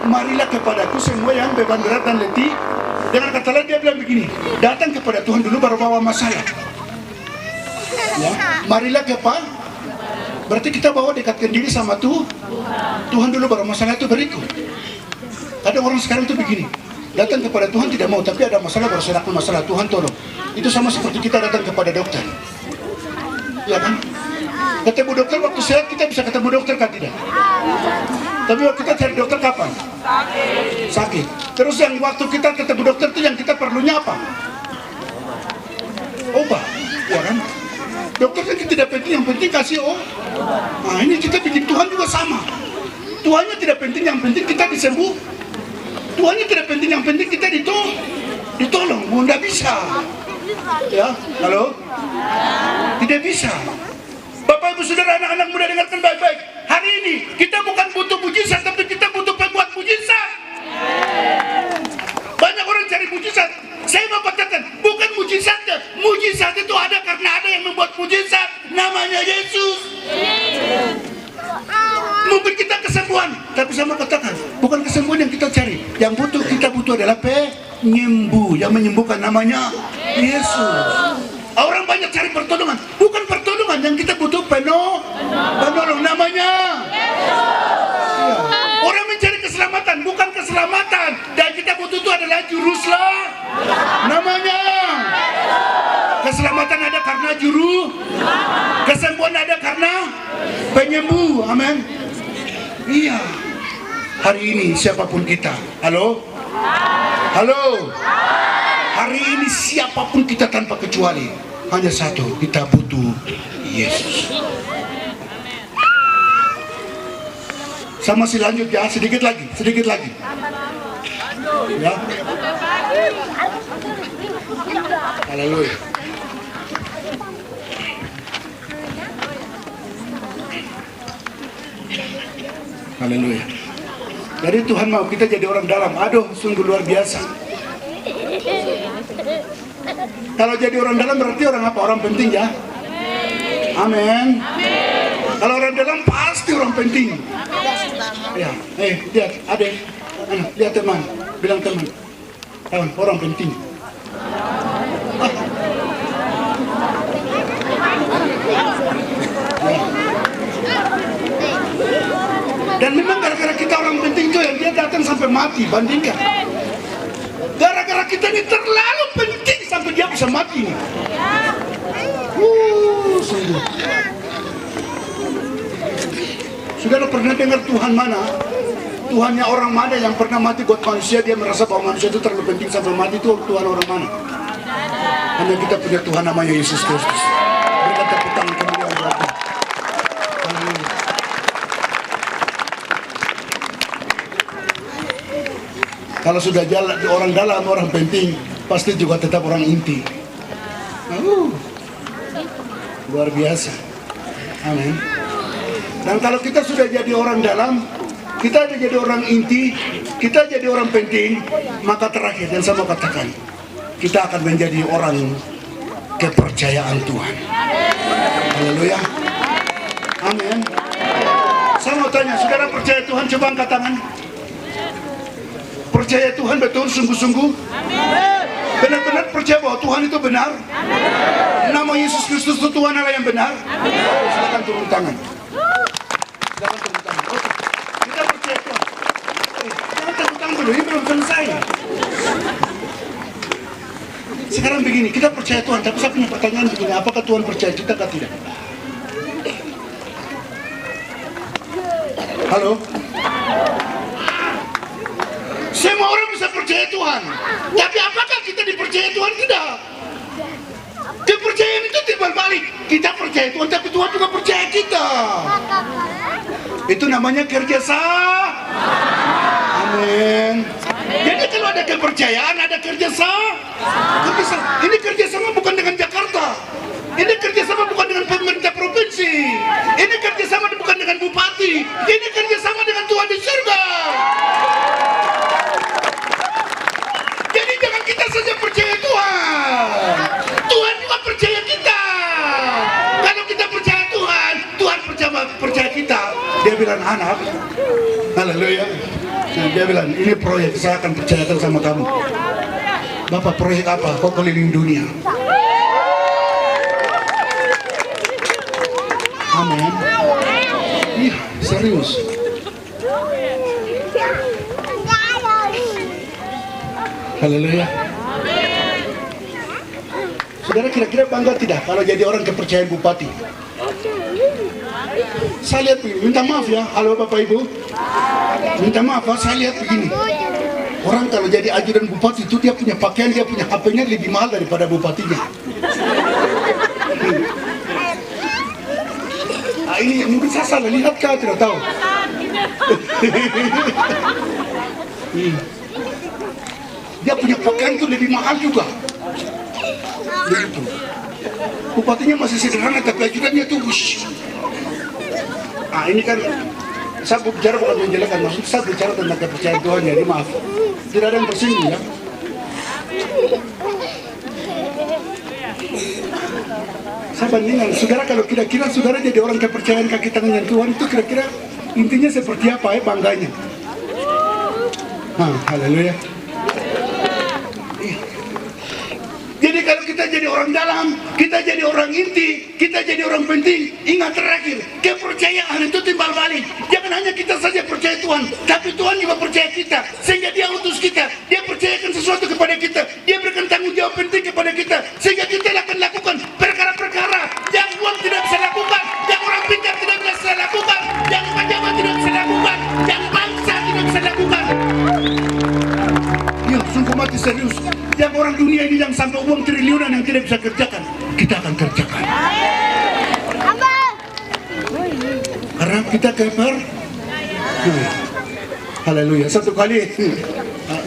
Marilah kepadaku semua yang beban berat dan letih. Dengan kata lain dia bilang begini, datang kepada Tuhan dulu baru bawa masalah. Ya, marilah kepada, berarti kita bawa dekatkan diri sama Tuhan dulu baru masalah itu berikut. Kadang orang sekarang itu begini, datang kepada Tuhan tidak mau, tapi ada masalah baru serahkan masalah, Tuhan tolong. Itu sama seperti kita datang kepada dokter. Ya kan? Ketemu dokter waktu sehat kita bisa ketemu dokter kan tidak? Tapi waktu kita cari dokter kapan? Sakit. Terus yang waktu kita ketemu dokter itu yang kita perlunya apa? Obat, ya kan? Dokter kan tidak penting, yang penting kasih Nah ini kita bikin Tuhan juga sama. Tuhannya tidak penting, yang penting kita disembuh. Tuhannya tidak penting, yang penting kita ditolong. Tidak bisa. Ya, halo? Tidak bisa. Bapak Ibu Saudara, anak-anak muda dengarkan baik-baik. Hari ini kita bukan butuh mujizat, tapi kita butuh pembuat mujizat. Banyak orang cari mujizat. Saya mau katakan, bukan mujizatnya. Mujizat itu ada karena ada yang membuat mujizat. Namanya Yesus. Mungkin kita kesembuhan, tapi saya mau katakan, bukan kesembuhan yang kita cari. Yang kita butuh adalah penyembuh. Yang menyembuhkan namanya Yesus. Orang banyak cari pertolongan. Bukan pertolongan yang kita butuh, penolong namanya. Ya. Orang mencari keselamatan, bukan keselamatan. Dan kita butuh itu adalah juruslah namanya. Keselamatan ada karena juru, kesembuhan ada karena penyembuh. Amin. Iya. Hari ini siapapun kita, halo, hari ini siapapun kita tanpa kecuali, hanya satu, kita butuh Yesus. Saya masih lanjut ya, sedikit lagi ya. Haleluya. Haleluya. Jadi Tuhan mau kita jadi orang dalam. Aduh, sungguh luar biasa. Kalau jadi orang dalam berarti orang apa? Orang penting ya. Amin. Kalau orang dalam pasti orang penting. Ya, lihat adek, lihat teman, bilang teman, kawan, orang penting. Ya. Dan memang gara-gara kita orang penting itu yang dia datang sampai mati, bandingkan. Gara-gara kita ini terlalu penting sampai dia bisa mati. Sungguh. Saudara pernah dengar Tuhan mana? Tuhannya orang mana yang pernah mati buat manusia? Dia merasa bahwa manusia itu terlalu penting sampai mati. Itu Tuhan orang mana? Hanya kita punya Tuhan namanya Yesus Kristus. Berikan tepuk tangan kemuliaan buat Dia. Kalau sudah jalan orang dalam, orang penting, pasti juga tetap orang inti. Luar biasa. Amin. Dan kalau kita sudah jadi orang dalam, kita jadi orang inti, kita jadi orang penting, maka terakhir yang saya mau katakan, kita akan menjadi orang kepercayaan Tuhan. Haleluya. Amin. Saya mau tanya, saudara percaya Tuhan? Coba angkat tangan. Percaya Tuhan betul, sungguh-sungguh? Benar-benar percaya bahwa Tuhan itu benar? Nama Yesus Kristus itu Tuhan Allah yang benar? Silakan turun tangan. Silakan turun tangan. Oke. Kita percaya Tuhan. Jangan tepuk tangan dulu, ini belum selesai. Sekarang begini, kita percaya Tuhan, tapi saya punya pertanyaan begini, apakah Tuhan percaya kita atau tidak? Halo? Semua orang bisa percaya Tuhan, tapi apakah kita dipercaya Tuhan? Tidak. Kepercayaan itu timbal balik. Kita percaya Tuhan, tapi Tuhan juga percaya kita. Itu namanya kerjasama. Amin. Jadi kalau ada kepercayaan, ada kerjasama. Ini kerjasama bukan dengan Jakarta. Ini kerjasama bukan dengan pemerintah provinsi. Ini kerjasama bukan dengan bupati. Ini kerjasama dengan Tuhan di surga. Jadi jangan kita saja percaya Tuhan, Tuhan juga percaya kita. Kalau kita percaya Tuhan, Tuhan percaya kita. Dia bilang, anak, haleluya. Nah, dia bilang, ini proyek saya akan percayakan sama kamu. Bapak, proyek apa? Kau keliling dunia. Amin. Iya, serius. Haleluya. Saudara kira-kira bangga tidak kalau jadi orang kepercayaan bupati? Saya lihat begini, minta maaf ya, halo Bapak Ibu. Minta maaf, saya lihat begini. Orang kalau jadi ajudan bupati itu dia punya pakaian, dia punya HP-nya lebih mahal daripada bupatinya. Nah, ini mungkin saya salah lihat kah, tidak tahu. Dia punya pakaian itu lebih mahal juga. Begitu. Bupatinya masih sederhana, tapi ajudannya itu wush. Nah ini kan, saya bicara bukan menjelekan, maksud saya bicara tentang kepercayaan Tuhan, jadi maaf. Tidak ada yang tersinggung ya. Saya bandingkan, saudara kalau kira-kira saudara jadi orang kepercayaan kaki tangan Tuhan itu kira-kira intinya seperti apa ya bangganya? Haleluya. Jadi kalau kita jadi orang dalam, kita jadi orang inti, kita jadi orang penting, ingat terakhir, kepercayaan itu timbal balik. Jangan hanya kita saja percaya Tuhan, tapi Tuhan juga percaya kita, sehingga Dia utus kita, Dia percayakan sesuatu kepada kita, Dia berikan tanggung jawab penting kepada kita, sehingga kita akan lakukan perkara-perkara yang uang tidak bisa lakukan, yang orang pintar tidak bisa lakukan, yang pejabat tidak bisa lakukan, yang bangsa tidak bisa lakukan. Ya, sungguh mati serius. Yang orang dunia ini yang sampai uang triliunan yang tidak bisa kerjakan, kita akan kerjakan. Karena kita keper. Haleluya. Satu kali,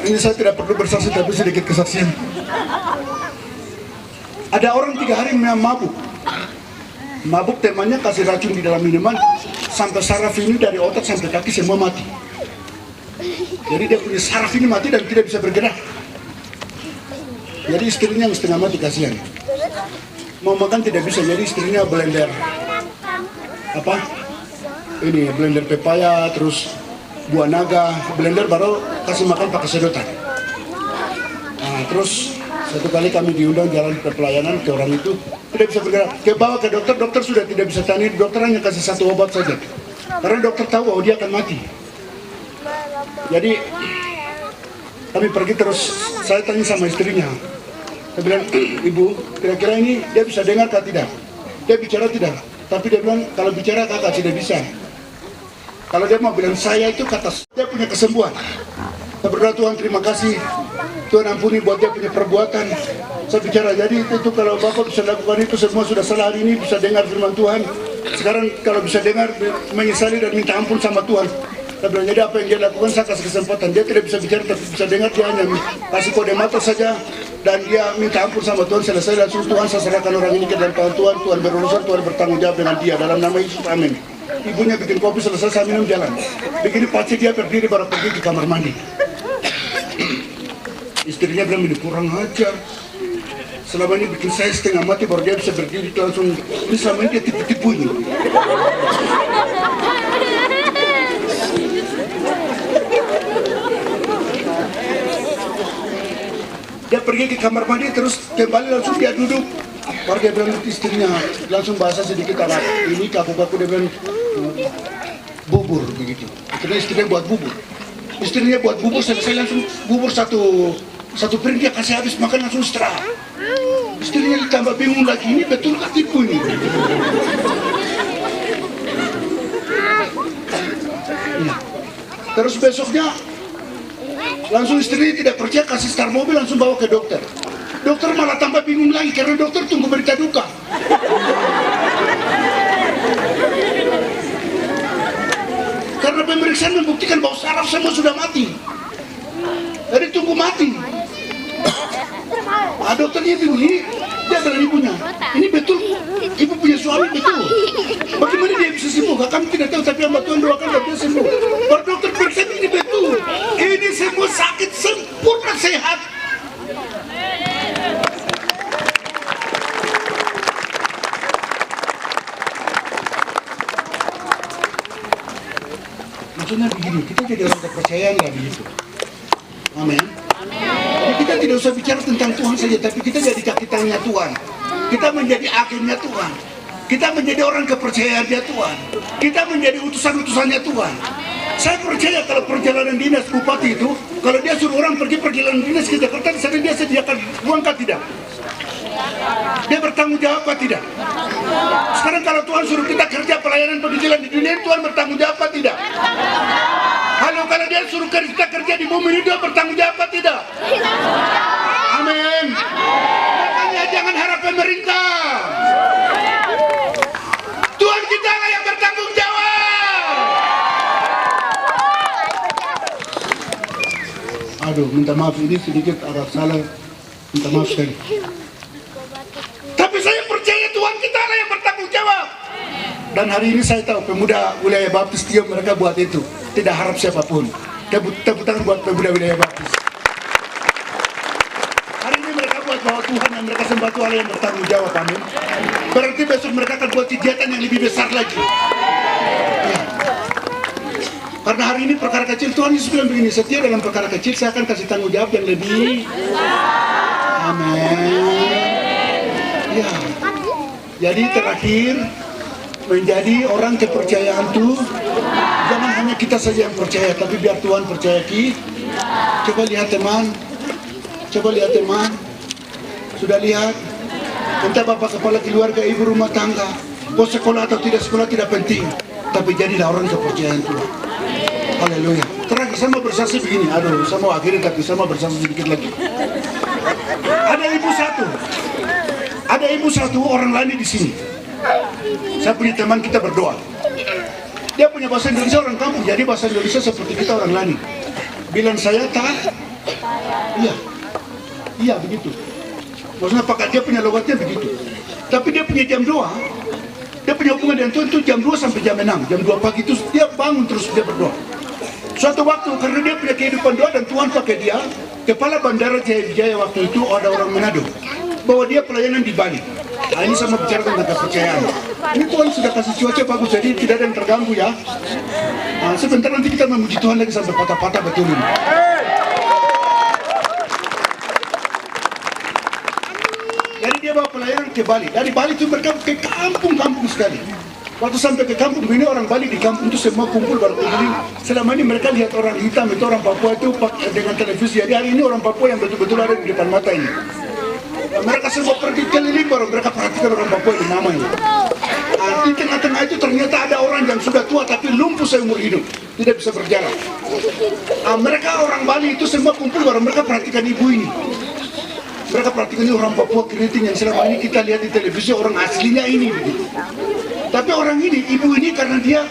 ini saya tidak perlu bersaksi tapi sedikit kesaksian. Ada orang 3 hari mabuk. Mabuk temannya kasih racun di dalam minuman sampai saraf ini dari otak sampai kaki semua mati. Jadi dia punya saraf ini mati dan tidak bisa bergerak. Jadi istrinya yang setengah mati, kasihan. Mau makan tidak bisa, jadi istrinya blender ini blender pepaya, terus buah naga, blender baru kasih makan pakai sedotan. Nah, terus satu kali kami diundang jalan ke pelayanan ke orang itu, tidak bisa bergerak. Ke bawah ke dokter, dokter sudah tidak bisa tani, dokter hanya kasih 1 obat saja. Karena dokter tahu bahwa dia akan mati. Jadi kami pergi terus, saya tanya sama istrinya. Saya bilang, ibu, kira-kira ini dia bisa dengar atau tidak? Dia bicara tidak, tapi dia bilang kalau bicara kakak tidak bisa. Kalau dia mau bilang saya itu kata, dia punya kesembuhan. Saya berdoa, Tuhan terima kasih, Tuhan ampuni buat dia punya perbuatan. Saya bicara, jadi itu kalau Bapak bisa lakukan itu semua sudah salah hari ini, bisa dengar firman Tuhan. Sekarang kalau bisa dengar, menyesali dan minta ampun sama Tuhan. Saya bilang, jadi apa yang dia lakukan, saya kasih kesempatan. Dia tidak bisa bicara, tapi bisa dengar, dia hanya kasih kode mata saja. Dan dia minta ampun sama Tuhan, selesai langsung Tuhan, saya serahkan orang ini ke dalam tangan Tuhan. Tuhan berurusan, Tuhan bertanggung jawab dengan dia. Dalam nama Yesus, amin. Ibunya bikin kopi, selesai saya minum jalan. Begini pasti dia berdiri, baru pergi ke kamar mandi. Istrinya bilang, ini kurang ajar. Selama ini bikin saya setengah mati, baru dia bisa berdiri langsung. Ini selama ini dia tipu-tipu ini. Dia pergi ke kamar mandi, terus kembali langsung dia duduk. Baru dia bilang istrinya, langsung bahasa sedikit Arab. Ini kaku-kaku, dia bilang bubur begitu. Karena istrinya buat bubur. Istrinya buat bubur, selesai langsung bubur satu piring dia kasih habis, makan langsung setelah. Istrinya ditambah bingung lagi, ini betul kah tipu ini? Ya. Terus besoknya langsung istrinya tidak percaya, kasih start mobil langsung bawa ke dokter. Dokter malah tambah bingung lagi karena dokter tunggu berita duka. Karena pemeriksaan membuktikan bahwa saraf semua sudah mati. Jadi tunggu mati. Dokternya bingung, ini dia bilang ibunya, ini betul ibu punya suami betul. Bagaimana dia bisa sembuh? Kami tidak tahu, tapi hamba Tuhan doakan dan dia sembuh. Baru dokter periksa ini betul. Ini semua sakit sempurna sehat. Maksudnya begini, kita jadi orang kepercayaan lah begitu. Amin. Kita tidak usah bicara tentang Tuhan saja, tapi kita jadi kaki tangannya Tuhan. Kita menjadi agennya Tuhan. Kita menjadi orang kepercayaannya Tuhan. Kita menjadi utusan-utusannya Tuhan. Saya percaya kalau perjalanan dinas bupati itu, kalau dia suruh orang pergi perjalanan dinas ke Jakarta, di sana dia sediakan uang kah tidak? Dia bertanggung jawab apa tidak? Sekarang kalau Tuhan suruh kita kerja pelayanan penginjilan di dunia, Tuhan bertanggung jawab apa tidak? Halo, kalau dia suruh kita kerja di bumi ini, dia bertanggung jawab apa tidak? Amin. Makanya jangan harap pemerintah. Tuhan kita lah yang bertanggung jawab. Aduh, minta maaf, ini sedikit agak salah. Minta maaf sekali. Tapi saya percaya Tuhan kita lah yang bertanggung jawab. Dan hari ini saya tahu pemuda wilayah baptis dia mereka buat itu. Tidak harap siapapun. Tepuk tangan buat pemuda wilayah baptis. Hari ini mereka buat bahwa Tuhan yang mereka sembah Tuhan yang bertanggung jawab. Amin. Berarti besok mereka akan buat kegiatan yang lebih besar lagi. Ya. Karena hari ini perkara kecil, Tuhan Yesus bilang begini, setiap dalam perkara kecil saya akan kasih tanggung jawab yang lebih. Amin. Ya. Jadi terakhir, menjadi orang kepercayaan itu jangan hanya kita saja yang percaya, tapi biar Tuhan percaya kita. Coba lihat teman, sudah lihat, entah bapak kepala keluarga, ibu rumah tangga, mau sekolah atau tidak sekolah tidak penting, tapi jadilah orang kepercayaan Tuhan. Haleluya. Terakhir saya mau bersaksi begini, saya mau akhiri tapi saya mau bersaksi sedikit lagi. Ada ibu satu orang lain di sini. Saya punya teman, kita berdoa. Dia punya bahasa Indonesia orang kampung, jadi bahasa Indonesia seperti kita orang Lani. Bilang saya tak, iya begitu. Maksudnya pakai dia punya logatnya begitu. Tapi dia punya jam doa, dia punya hubungan dengan Tuhan itu jam 2 sampai jam 6. Jam 2 pagi itu dia bangun terus dia berdoa. Suatu waktu karena dia punya kehidupan doa dan Tuhan pakai dia, kepala bandara Jaya waktu itu ada orang Manado, bahwa dia pelayanan di Bali. Nah, ini sama bicara tentang kepercayaan. Ini Tuhan sudah kasih cuaca bagus, jadi tidak ada yang terganggu ya. Nah, sebentar nanti kita memuji Tuhan lagi sampai patah-patah betul ini. Jadi dia bawa pelayanan ke Bali. Dari Bali itu mereka ke kampung-kampung sekali. Waktu sampai ke kampung ini orang Bali di kampung itu semua kumpul berkeliling. Selama ini mereka lihat orang hitam itu orang Papua itu dengan televisi. Jadi hari ini orang Papua yang betul-betul ada di depan mata ini. Mereka semua pergi keliling baru mereka perhatikan orang Papua ini namanya. Di tengah-tengah itu ternyata ada orang yang sudah tua tapi lumpuh seumur hidup, tidak bisa berjalan. Mereka orang Bali itu semua kumpul baru mereka perhatikan ibu ini. Mereka perhatikan ini orang Papua keriting yang selama ini kita lihat di televisi orang aslinya ini begitu. Tapi orang ini, ibu ini karena dia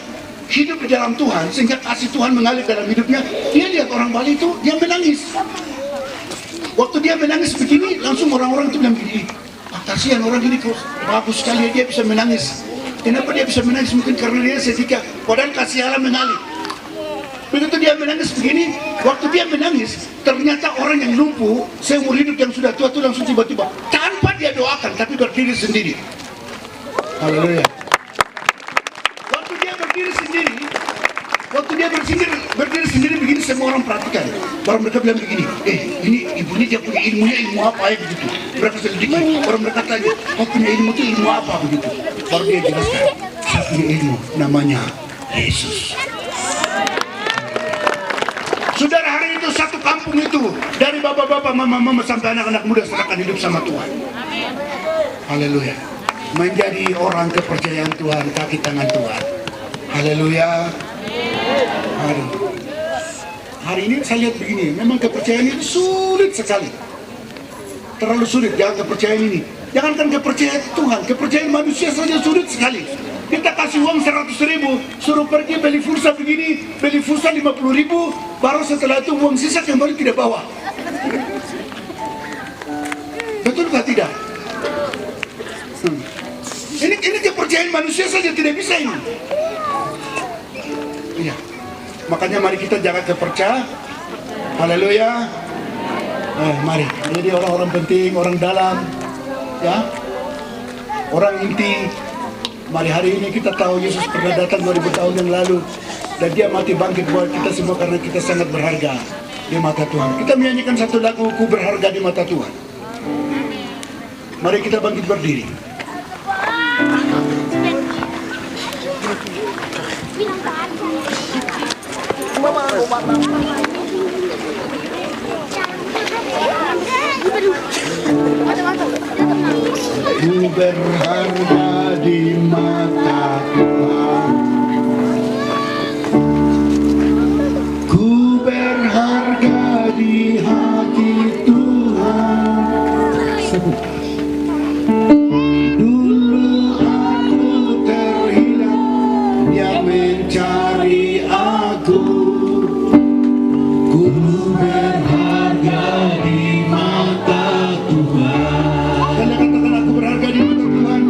hidup di dalam Tuhan sehingga kasih Tuhan mengalir dalam hidupnya, dia lihat orang Bali itu dia menangis. Waktu dia menangis begini, langsung orang-orang itu bilang begini, kasihan orang ini kok bagus sekali dia bisa menangis. Kenapa dia bisa menangis? Mungkin karena dia setika, padahal kasih Allah mengalir. Begitu dia menangis begini, waktu dia menangis, ternyata orang yang lumpuh, seumur hidup yang sudah tua itu langsung tiba-tiba, tanpa dia doakan, tapi berdiri sendiri. Haleluya. Waktu dia berdiri sendiri begini, semua orang perhatikan. Baru mereka bilang begini, ini ibu ini dia punya ilmu apa ya begitu. Mereka selidiki, baru mereka tanya, punya ilmu itu ilmu apa begitu. Baru dia jelaskan, saya punya ilmu, namanya Yesus. Saudara, hari itu satu kampung itu, dari bapak-bapak, mama-mama sampai anak-anak muda serahkan hidup sama Tuhan. Haleluya. Menjadi orang kepercayaan Tuhan, kaki tangan Tuhan. Haleluya. Hari ini saya lihat begini, memang kepercayaan itu sulit sekali, terlalu sulit. Jangan kepercayaan ini, jangankan kepercayaan Tuhan, kepercayaan manusia saja sulit sekali. Kita kasih uang 100.000, suruh pergi beli pulsa begini, beli pulsa 50.000, baru setelah itu uang sisa kembali tidak bawa. Betul atau tidak? Ini kepercayaan manusia saja tidak bisa ini. Iya. Makanya mari kita jaga kepercayaan. Haleluya. Mari jadi orang-orang penting, orang dalam, ya, orang inti. Mari hari ini kita tahu Yesus pernah datang 2000 tahun yang lalu dan dia mati bangkit buat kita semua karena kita sangat berharga di mata Tuhan. Kita menyanyikan satu lagu, Ku Berharga di Mata Tuhan. Mari kita bangkit berdiri. Ku berharga di mata Tuhan, ku berharga di hati Tuhan. Dulu aku terhilang, dia mencari aku. Ku berharga di mata Tuhan. Dan katakan aku berharga di mata Tuhan.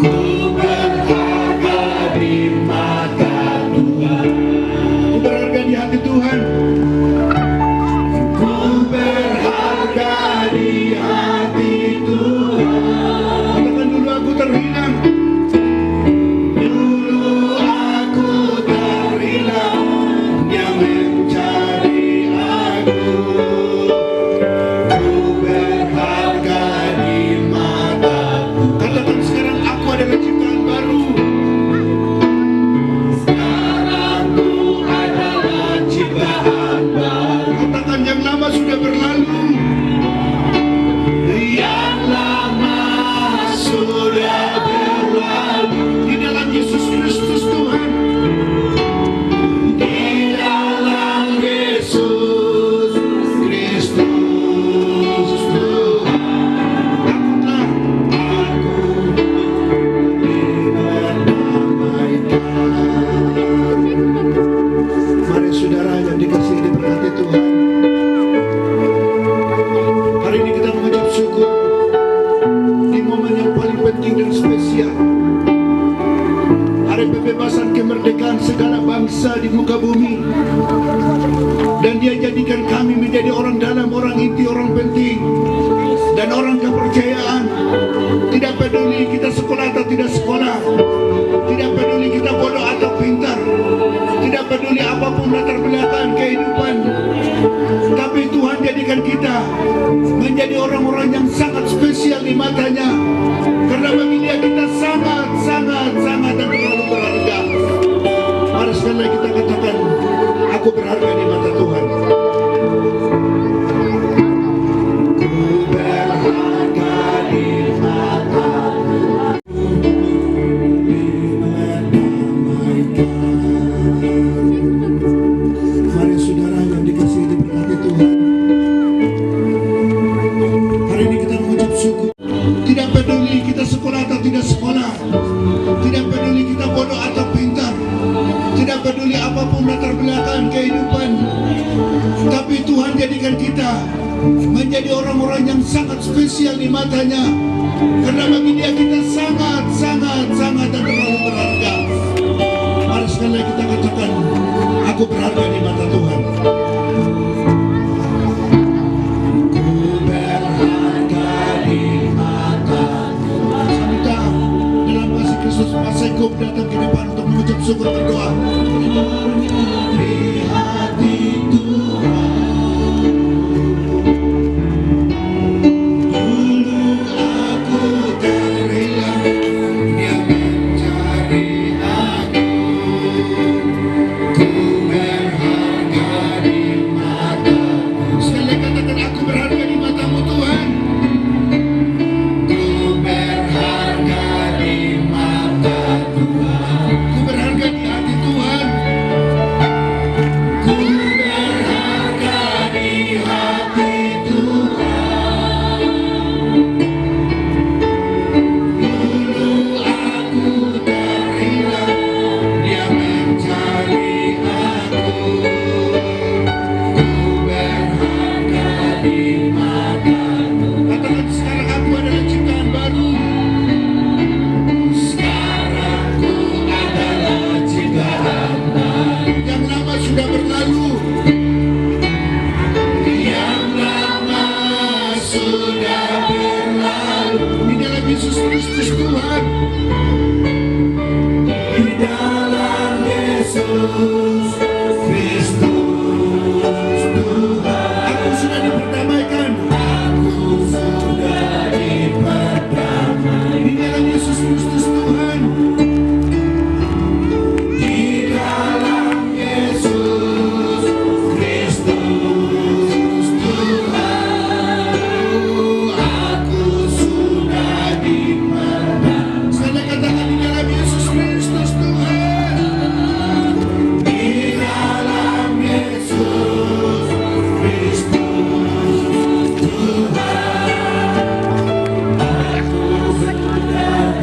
Ku berharga di mata Tuhan. Ku berharga di hati Tuhan. Ku berharga di hati sudah berlalu. Yang lama sudah berlalu. Di dalam Yesus Kristus Tuhan. Di dalam Yesus Kristus Tuhan. Aku didamaikan. Mari saudara yang dikasihi diberkati Tuhan. Hari ini kita mengucap syukur di momen yang paling penting dan spesial. Hari pembebasan kemerdekaan segala bangsa di muka bumi. Dan Dia jadikan kami menjadi orang dalam, orang inti, orang penting, dan orang kepercayaan. Tidak peduli kita sekolah atau tidak sekolah, tidak peduli kita bodoh atau pintar, tidak peduli apapun latar belakang kehidupan, tapi Tuhan jadikan kita menjadi orang-orang yang sangat spesial di matanya. Karena bagi Dia kita sangat dan terlalu berharga. Mari sekali lagi kita katakan, aku berharga di mata Tuhan. Ku berharga di mata Mari saudara yang dikasihi diberkati Tuhan. Hari ini kita mengucap syukur. Tidak peduli kita sekolah atau tidak sekolah, tidak peduli kita bodoh atau pintar, tidak peduli apapun latar belakang kehidupan, tapi Tuhan jadikan kita menjadi orang-orang yang sangat spesial di matanya. Karena bagi Dia kita sangat dan terlalu berharga. Mari sekali lagi kita katakan, aku berharga di mata Tuhan. Ku berharga di mata Tuhan. Kita dalam kasih Kristus Pasaikum datang ke depan untuk mengucap syukur berdoa. Di hati Tuhan. Yesus Kristus Tuhan. Di dalam Yesus Kristus Tuhan. Aku sudah diperdamaikan. Aku sudah diperdamaikan. Di dalam Yesus Kristus Tuhan. Di dalam Yesus Kristus Tuhan. Aku sudah diperdamaikan. Sekali katakan, di dalam Yesus Kristus Tuhan. Di dalam Yesus Kristus Tuhan. Aku sudah diperdamaikan.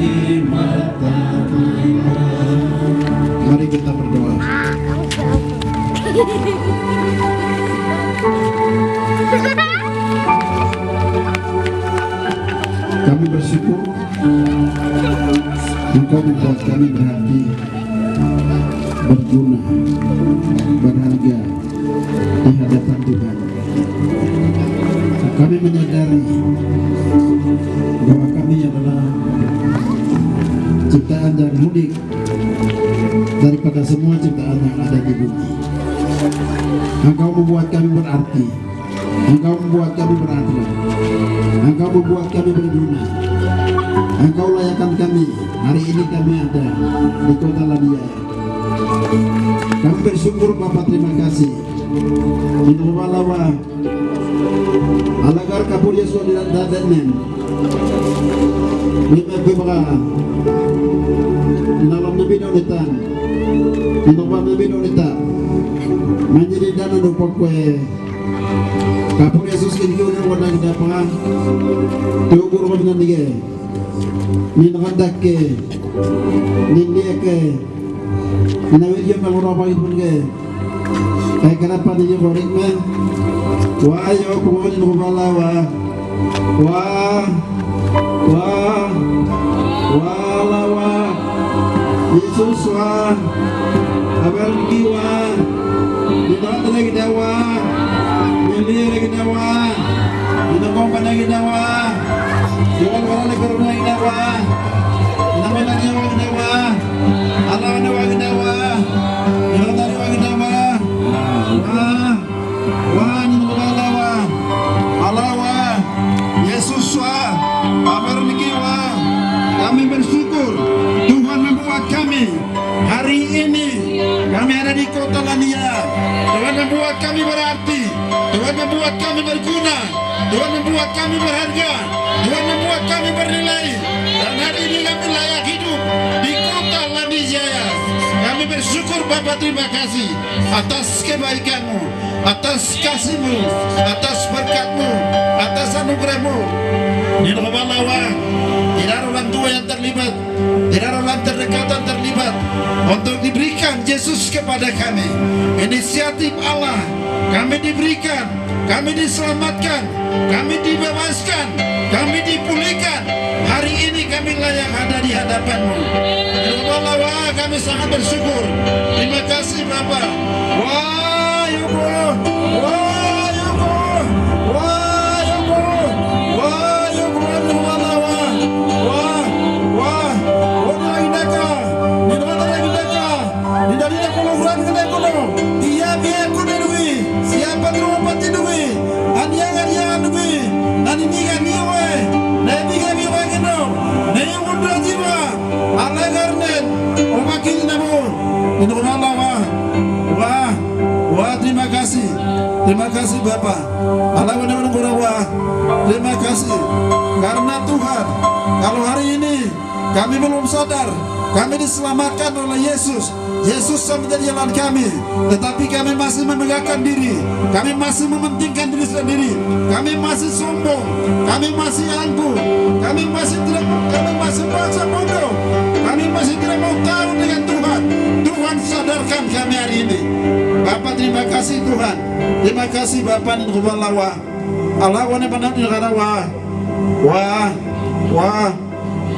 Mari kita berdoa. Kami bersyukur Engkau membuat kami berarti, berguna, berharga di hadapan Tuhan. Kami menyadari bahwa kami adalah ciptaan yang unik daripada semua ciptaan yang ada di bumi. Engkau membuat kami berarti, Engkau membuat kami berharga, Engkau membuat kami berguna. Engkau layakkan kami, hari ini kami ada di kota Ladiaya. Kami bersyukur Bapa, terima kasih Inu malawa alagar kapur Yesus di dadanen ni bebara dalam nabi donitan inu nabi donita menjadi dana do pokwe kapur Yesus kini udah wala kita pa tugur wala nige ni nakandake ni ke Nawir yang mengurau itu pun ke, kayak kenapa dia goreng men? Wah, yo kemudian kubala wah, wah, Yesus wah, abang kiwa, di mana lagi dawa, ini lagi dawa, di tempat lagi dawa, jangan orang lagi dawa, nama lagi orang dawa. Allah na wag dawa, Allah na wag dawa, wah ni malawa, Allah Yesus abar niki kami bersyukur Tuhan membuat kami hari ini kami ada di kota Landia. Tuhan membuat kami berarti, Tuhan membuat kami berguna, Tuhan membuat kami berharga, Tuhan membuat kami bernilai, dan hari ini kami layak hidup di kota Landia. Kami bersyukur Bapa, terima kasih atas kebaikanmu, atas kasihmu, atas berkatmu, atas anugerahmu. Di Balawa tidak ada orang tua yang terlibat, tidak ada orang terdekat yang terlibat untuk diberikan Yesus kepada kami. Inisiatif Allah, kami diberikan, kami diselamatkan, kami dibebaskan, kami dipulihkan. Hari ini kami layak ada di hadapanmu. Wah, kami sangat bersyukur. Terima kasih Bapa. Wah, Yugo, wah, Yugo, wah, Yugo, wah, Yugo, wah, lagi deka, lagi deka, di kuluran kena kuno. Iya biar kuno duwi, siapa rumah duwi, andiang duwi, nani niga niwe, nabi kami wageno, nabi muda jiwa, Allah garnen, omakin namun, ini Allah wah, terima kasih Bapak, Allah benar-benar wah, terima kasih, karena Tuhan, kalau hari ini kami belum sadar, kami diselamatkan oleh Yesus. Yesus menjadi jalan kami, tetapi kami masih memegahkan diri, kami masih mementingkan diri sendiri, kami masih sombong, kami masih angkuh, kami masih bangsa bodoh, kami masih tidak mau tahu dengan Tuhan. Tuhan sadarkan kami hari ini. Bapak terima kasih Tuhan, terima kasih Bapak dan Kubalawa. Allah wane benar negara wah,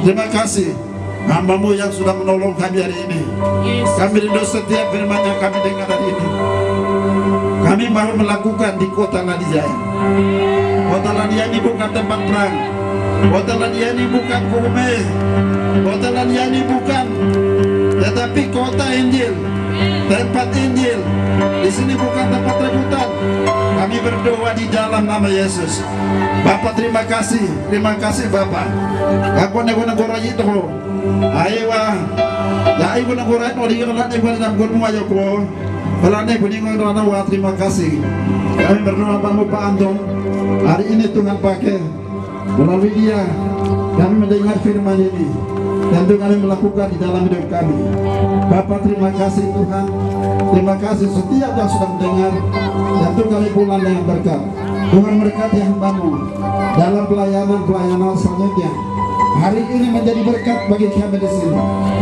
terima kasih. Hamba-Mu yang sudah menolong kami hari ini. Kami rindu setiap firman yang kami dengar hari ini. Kami mau melakukan di kota Landia. Kota Landia ini bukan tempat perang. Kota Landia ini bukan Kume. Kota Landia ini bukan, tetapi kota Injil, tempat Injil. Di sini bukan tempat rebutan. Kami berdoa di dalam nama Yesus. Bapak terima kasih Bapak. Aku negara itu. Aywa, ya ibu negara itu di dalam negara gurmu aja ko. Belanda kuningan doa terima kasih. Kami berdoa Pak Anton. Hari ini Tuhan pakai melalui dia kami mendengar firman ini. Tentu kami melakukan di dalam hidup kami. Bapak terima kasih Tuhan. Terima kasih setiap yang sudah mendengar. Tentu kami pulang dengan berkat. Tuhan berkati hamba-Mu dalam pelayanan selanjutnya. Hari ini menjadi berkat bagi kami di sini.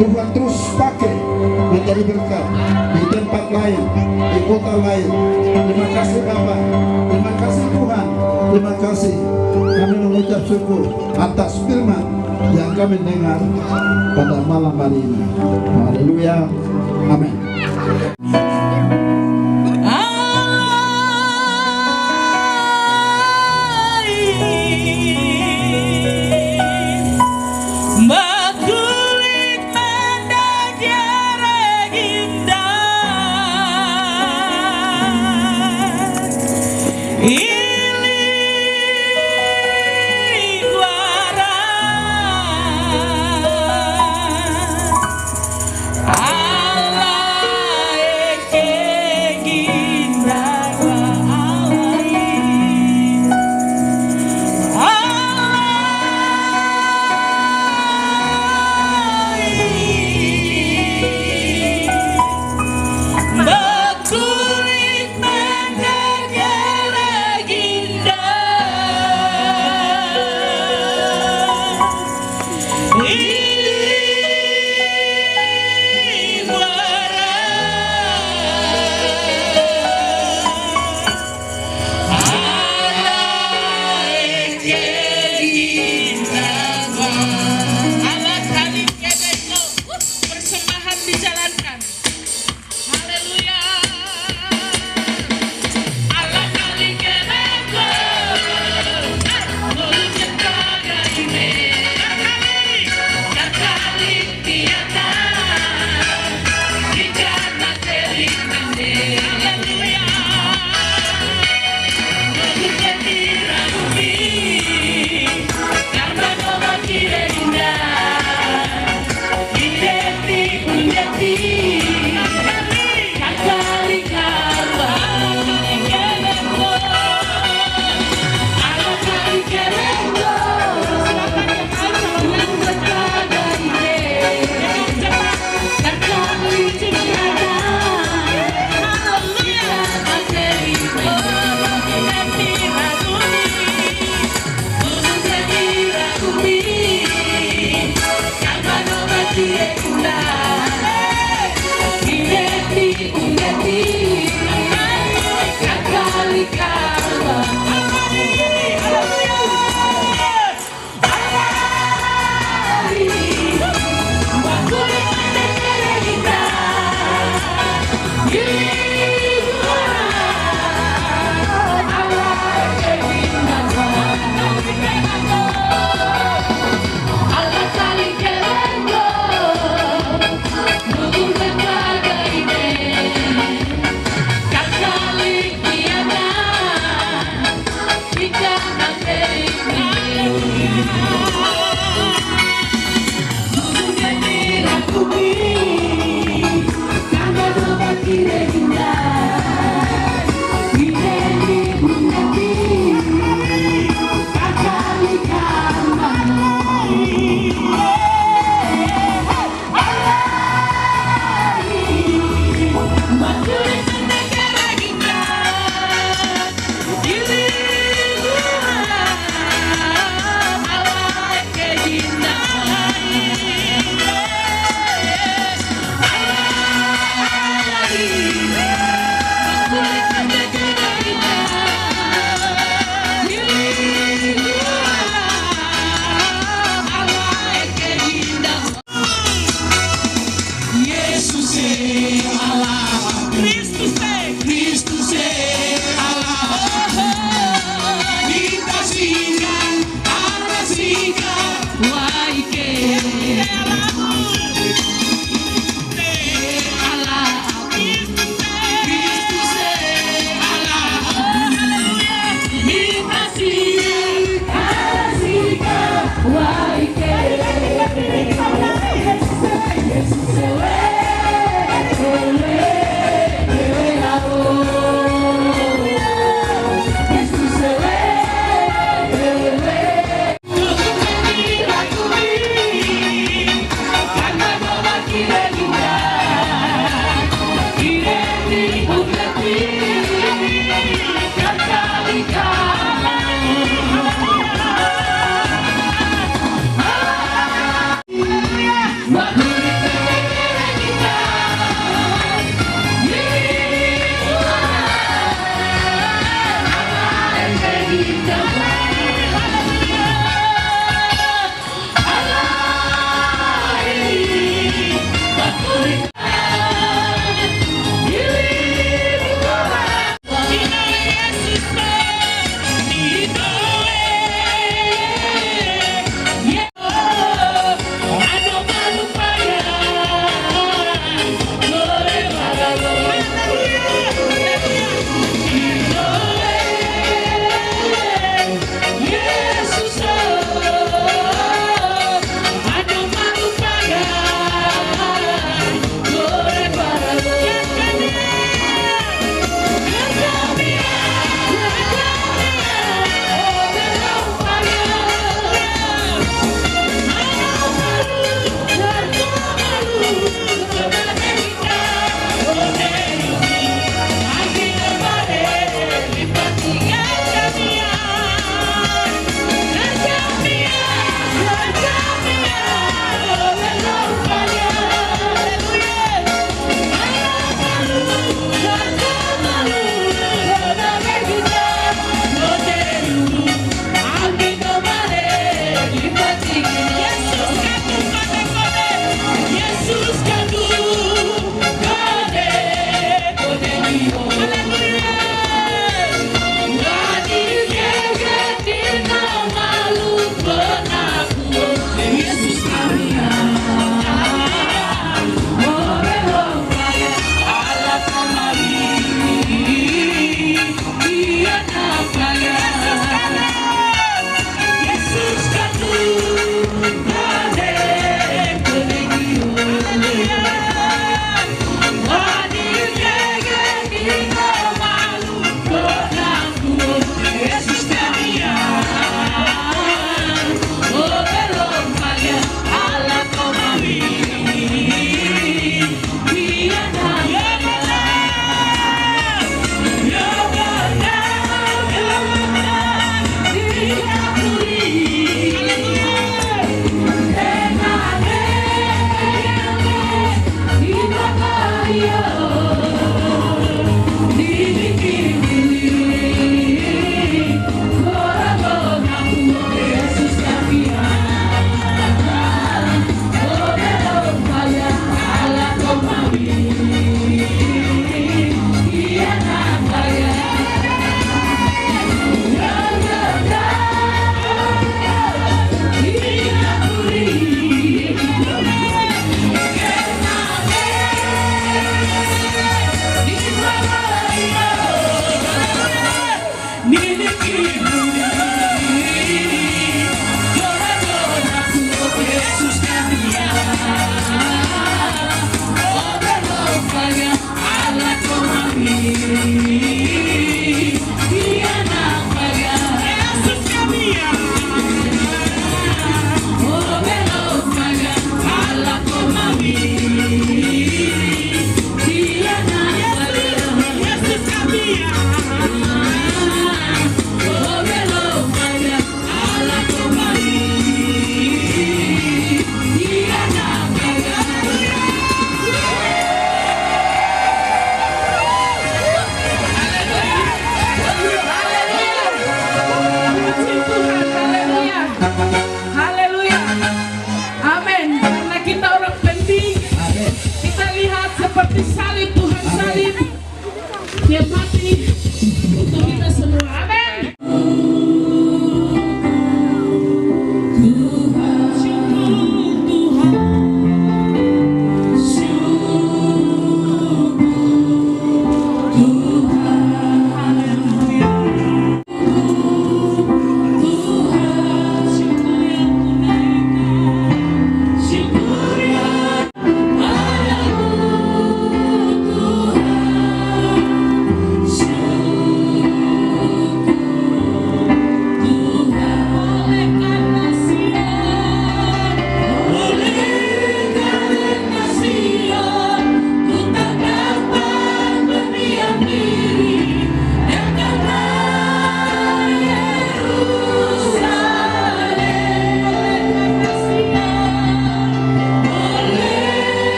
Tuhan terus pakai menjadi berkat di tempat lain, di kota lain. Terima kasih Bapak. Terima kasih Tuhan. Terima kasih. Kami mengucap syukur atas firman yang kami dengar pada malam hari ini. Haleluya. Amin. Allah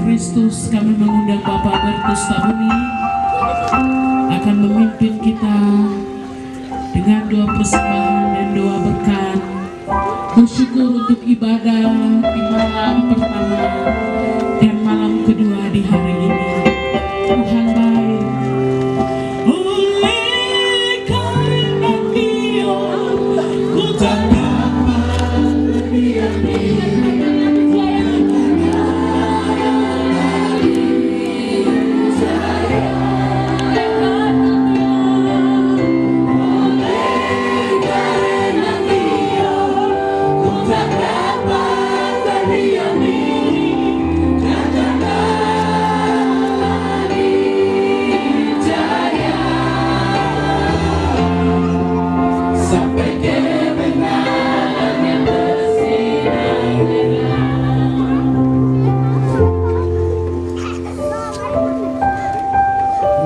Kristus, kami mengundang Bapak Bertus Tabuni akan memimpin kita dengan doa persembahan dan doa berkat, bersyukur untuk ibadah di malam pertama dan malam kedua di hari ini. Tuhan baik. Oleh karena Dia ku tak dapat berdiam.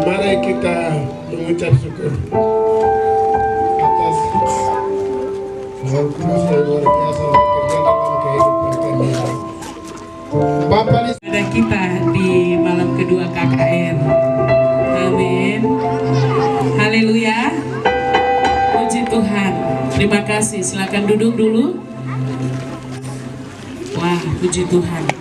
Mari kita mengucap syukur atas Roh Kudus yang luar biasa bekerja dalam kehidupan kami. Bapak Pada kita di malam kedua KKR. Amin. Haleluya. Puji Tuhan. Terima kasih. Silakan duduk dulu. Wah, puji Tuhan.